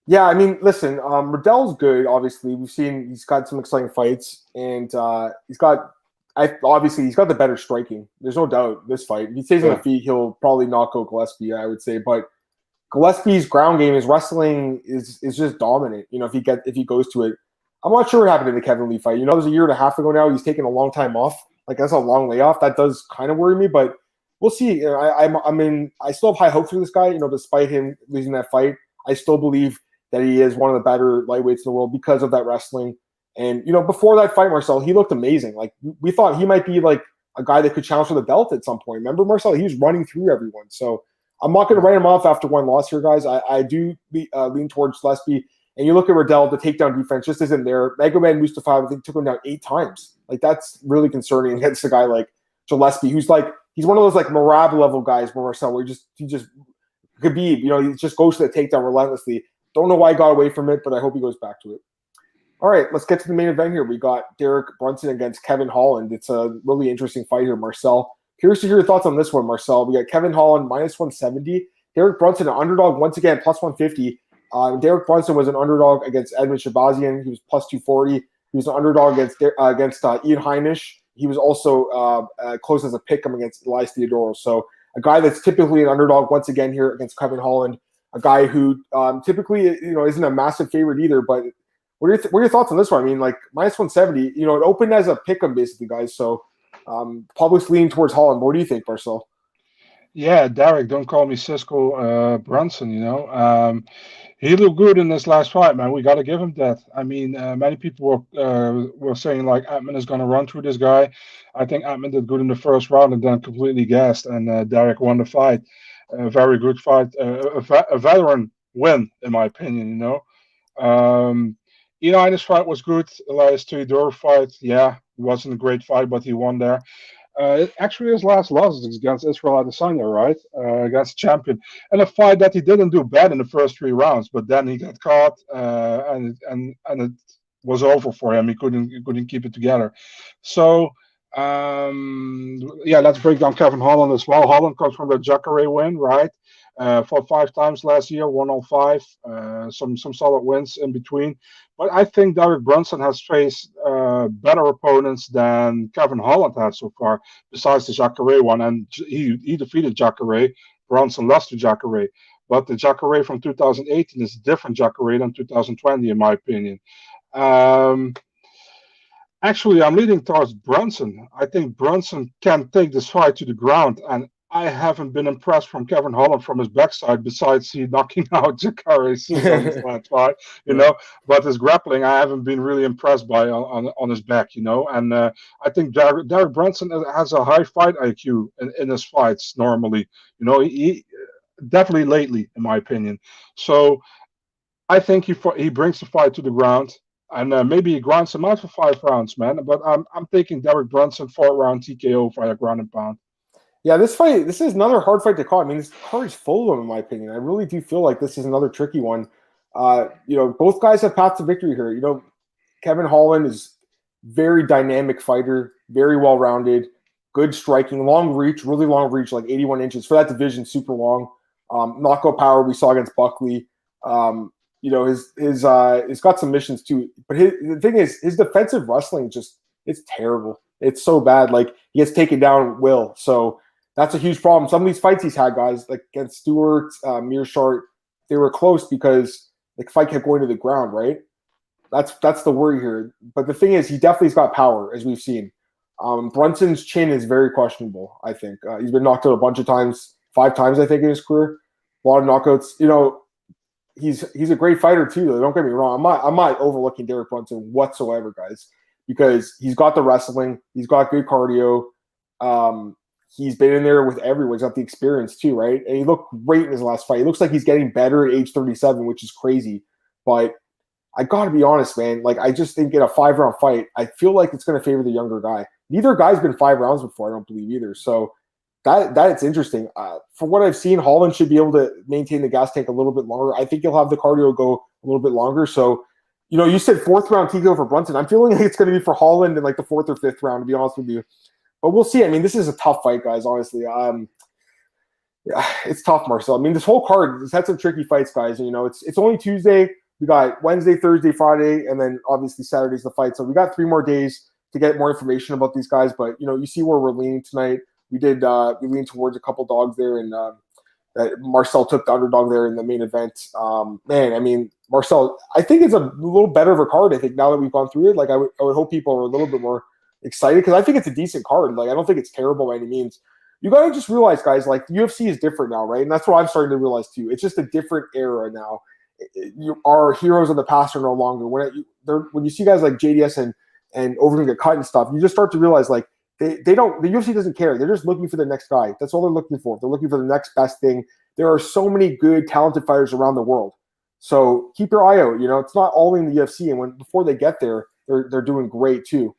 Yeah, I mean, listen, Riddell's good, obviously. We've seen he's got some exciting fights, and he's got the better striking. There's no doubt this fight. If he stays on the feet, he'll probably knock out Gillespie, I would say. But Gillespie's ground game, his wrestling is just dominant. You know, if he goes to it. I'm not sure what happened in the Kevin Lee fight. You know, it was a year and a half ago now. He's taken a long time off. Like, that's a long layoff. That does kind of worry me, but we'll see. You know, I still have high hopes for this guy. You know, despite him losing that fight, I still believe that he is one of the better lightweights in the world because of that wrestling. And, you know, before that fight, Marcel, he looked amazing. Like, we thought he might be like a guy that could challenge for the belt at some point. Remember, Marcel? He was running through everyone. So I'm not going to write him off after one loss here, guys. I do lean towards Gillespie. And you look at Riddell, the takedown defense just isn't there. Magomed Mustafa, I think, took him down 8 times. Like, that's really concerning against a guy like Gillespie, who's like, he's one of those like Marab level guys, Marcel, where he just Khabib, you know, he just goes to the takedown relentlessly. Don't know why he got away from it, but I hope he goes back to it. All right, let's get to the main event here. We got Derrick Brunson against Kevin Holland. It's a really interesting fight here, Marcel. Curious to hear your thoughts on this one, Marcel. We got Kevin Holland minus 170. Derrick Brunson, an underdog once again, plus 150. Derrick Brunson was an underdog against Edmund Shabazian. He was plus 240. He was an underdog against Ian Heinisch. He was also close as a pick'em against Elias Theodorou. So a guy that's typically an underdog once again here against Kevin Holland. A guy who typically, you know, isn't a massive favorite either. But what are your thoughts on this one? I mean, like, minus 170, you know, it opened as a pick'em basically, guys. So public's leaning towards Holland. What do you think, Marcel? Yeah, Derrick, don't call me Cisco Brunson, you know. He looked good in this last fight, man. We got to give him that. I mean, many people were saying, like, Atman is going to run through this guy. I think Atman did good in the first round and then completely gassed, and Derrick won the fight. A very good fight. A veteran win, in my opinion, you know. This fight was good. Elias Theodorou fight, yeah, it wasn't a great fight, but he won there. Actually, his last loss is against Israel Adesanya, right? Against champion, and a fight that he didn't do bad in the first 3 rounds, but then he got caught, and it was over for him. He couldn't keep it together. So, let's break down Kevin Holland as well. Holland comes from the Jacare win, right? Fought 5 times last year, won all 5. Some solid wins in between. But I think Derrick Brunson has faced better opponents than Kevin Holland has so far, besides the Jacare one. And he defeated Jacare. Brunson lost to Jacare. But the Jacare from 2018 is a different Jacare than 2020, in my opinion. Actually, I'm leaning towards Brunson. I think Brunson can take this fight to the ground, and I haven't been impressed from Kevin Holland from his backside, besides he knocking out Jacare Silva in his last fight, you know. But his grappling, I haven't been really impressed by on his back, you know. And I think Derrick Brunson has a high fight IQ in his fights normally, you know. He definitely lately, in my opinion. So I think he brings the fight to the ground. And maybe he grinds him out for 5 rounds, man. But I'm taking Derrick Brunson 4-round TKO via ground and pound. Yeah, this is another hard fight to call. I mean, this card is full of them, in my opinion. I really do feel like this is another tricky one. You know, both guys have paths to victory here. You know, Kevin Holland is very dynamic fighter, very well-rounded, good striking, long reach, really long reach, like 81 inches. For that division, super long. Knockout power we saw against Buckley. You know, he's got some missions too. But the thing is, his defensive wrestling it's terrible. It's so bad. Like, he gets taken down Will. So that's a huge problem. Some of these fights he's had, guys, like against Stewart, Mearshart, they were close because the fight kept going to the ground, right? That's the worry here. But the thing is, he definitely's got power, as we've seen. Brunson's chin is very questionable, I think. He's been knocked out a bunch of times, 5 times, I think, in his career. A lot of knockouts. You know, he's a great fighter too, though. Don't get me wrong. I'm not overlooking Derrick Brunson whatsoever, guys, because he's got the wrestling, he's got good cardio. He's been in there with everyone. He's got the experience too, right? And he looked great in his last fight. He looks like he's getting better at age 37, which is crazy. But I got to be honest, man. Like, I just think in a 5-round fight, I feel like it's going to favor the younger guy. Neither guy's been 5 rounds before, I don't believe either. So that it's interesting. From what I've seen, Holland should be able to maintain the gas tank a little bit longer. I think he'll have the cardio go a little bit longer. So, you said 4th round TKO for Brunson. I'm feeling like it's going to be for Holland in like the 4th or 5th round, to be honest with you. But we'll see. I mean, this is a tough fight, guys, honestly. Yeah, it's tough, Marcel. I mean, this whole card has had some tricky fights, guys. It's only Tuesday. We got Wednesday, Thursday, Friday, and then obviously Saturday's the fight. So we got 3 more days to get more information about these guys. But, you see where we're leaning tonight. We leaned towards a couple dogs there, and Marcel took the underdog there in the main event. Man, I mean, Marcel, I think it's a little better of a card. I think now that we've gone through it, like I would hope people are a little bit more excited because I think it's a decent card. Like, I don't think it's terrible by any means. You got to just realize, guys, like the UFC is different now, right? And that's what I'm starting to realize too. It's just a different era now. Our heroes of the past are no longer. When you see guys like JDS and Overeem get cut and stuff, you just start to realize like they don't. The UFC doesn't care. They're just looking for the next guy. That's all they're looking for. They're looking for the next best thing. There are so many good, talented fighters around the world. So keep your eye out. It's not all in the UFC, and before they get there, they're doing great too.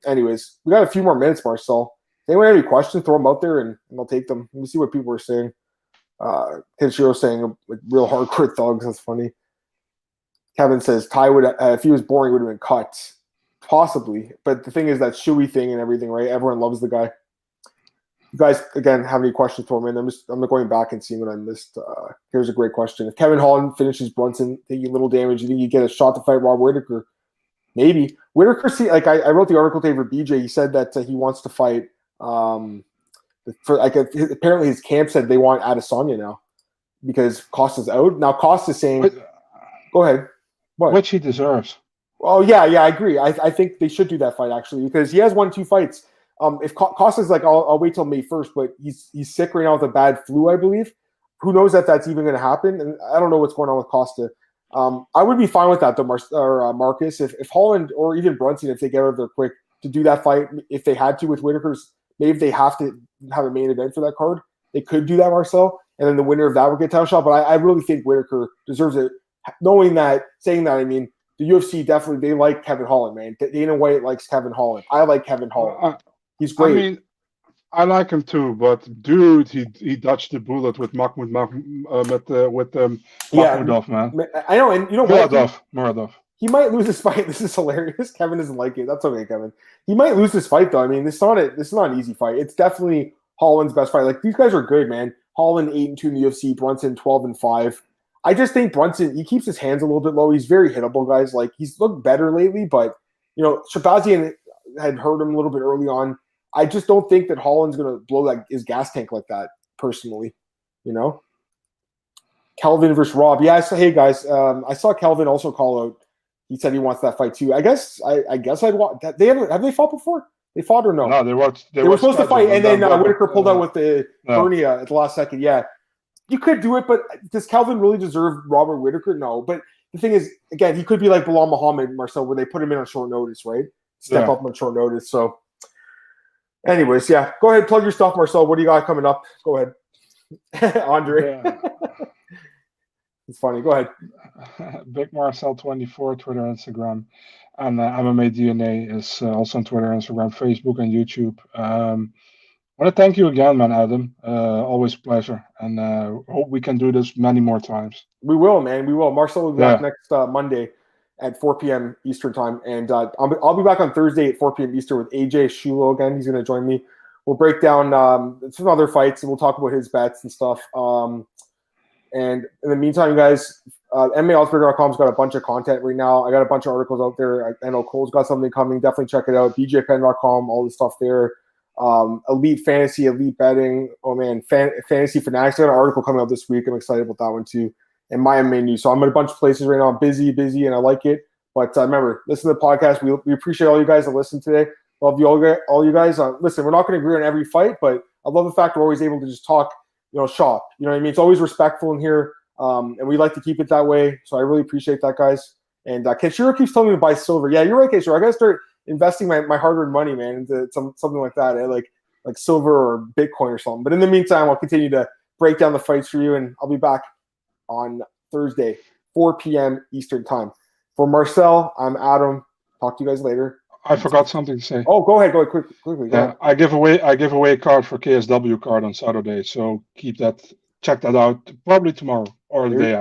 Anyways, we got a few more minutes, Marcel. Anyone have any questions? Throw them out there, and I'll take them. Let me see what people are saying. Kenshiro saying like real hardcore thugs. That's funny. Kevin says Ty would, if he was boring, would have been cut. Possibly, but the thing is that Shuey thing and everything, right? Everyone loves the guy. You guys, again, have any questions for me? I'm going back and seeing what I missed. Here's a great question. If Kevin Holland finishes Brunson, taking little damage, you think you get a shot to fight Rob Whittaker? Maybe. Whittaker, I wrote the article today for BJ. He said that he wants to fight. Apparently his camp said they want Adesanya now because Costa's out. Now Costa's saying, go ahead. What? Which he deserves. Oh, yeah, I agree. I think they should do that fight, actually, because he has won 2 fights. If Costa's like, I'll wait till May 1st, but he's sick right now with a bad flu, I believe. Who knows if that's even going to happen? And I don't know what's going on with Costa. I would be fine with that, though, Marcus. If Holland or even Brunson, if they get out of there quick, to do that fight, if they had to with Whittaker's, maybe they have to have a main event for that card. They could do that, Marcel, and then the winner of that would get a title shot. But I really think Whittaker deserves it. Saying that, I mean, the UFC definitely, they like Kevin Holland, man. Dana White likes Kevin Holland. I like Kevin Holland. He's great. I mean, I like him too, but dude, he dodged the bullet with Mahmoudov, man. I know, and Muradov. He might lose this fight. This is hilarious. Kevin doesn't like it. That's okay, Kevin. He might lose this fight, though. I mean, this is not an easy fight. It's definitely Holland's best fight. Like, these guys are good, man. Holland 8-2 in the UFC. Brunson 12-5. I just think Brunson, he keeps his hands a little bit low. He's very hittable, guys. Like, he's looked better lately, but, Shabazian had hurt him a little bit early on. I just don't think that Holland's going to blow like his gas tank like that, personally. Kelvin versus Rob. Yeah, hey, guys. I saw Kelvin also call out. He said he wants that fight, too. I guess I'd want that. Have they fought before? They fought or no? No, they were supposed to fight, and then Whittaker pulled out with the hernia at the last second. Yeah. You could do it, but does Kelvin really deserve Robert Whittaker? No. But the thing is, again, he could be like Bilal Muhammad, Marcel, where they put him in on short notice, right? Step up on short notice. So, anyways, yeah. Go ahead, plug your stuff, Marcel. What do you got coming up? Go ahead. Andre. Yeah. It's funny. Go ahead. Big Marcel 24, Twitter, Instagram. And MMA DNA is also on Twitter, Instagram, Facebook, and YouTube. I want to thank you again, man, Adam. Always a pleasure. And hope we can do this many more times. We will, man. We will. Marcel will be back next Monday at 4 p.m. Eastern time. And I'll be back on Thursday at 4 p.m. Eastern with AJ Shulo again. He's going to join me. We'll break down some other fights, and we'll talk about his bets and stuff. And in the meantime, you guys, MMAOB.com's got a bunch of content right now. I got a bunch of articles out there. I know Cole's got something coming. Definitely check it out. BJPen.com, all the stuff there. Elite Fantasy, Elite Betting. Oh, man, Fantasy Fanatics. I got an article coming out this week. I'm excited about that one, too. And my main news. So I'm in a bunch of places right now. I'm busy, and I like it. But remember, listen to the podcast. We appreciate all you guys that listen today. Love you all you guys. Listen, we're not going to agree on every fight, but I love the fact we're always able to just talk, shop. You know what I mean? It's always respectful in here, and we like to keep it that way. So I really appreciate that, guys. And Kenshiro keeps telling me to buy silver. Yeah, you're right, Kenshiro. I got to start investing my hard-earned money, man, into something like that, like silver or Bitcoin or something. But in the meantime, I'll continue to break down the fights for you, and I'll be back on Thursday, 4 p.m. Eastern time. For Marcel, I'm Adam. Talk to you guys later. I forgot something to say. Oh, go ahead. Quickly. Go ahead. I give away a card for KSW card on Saturday, so check that out probably tomorrow or the day after.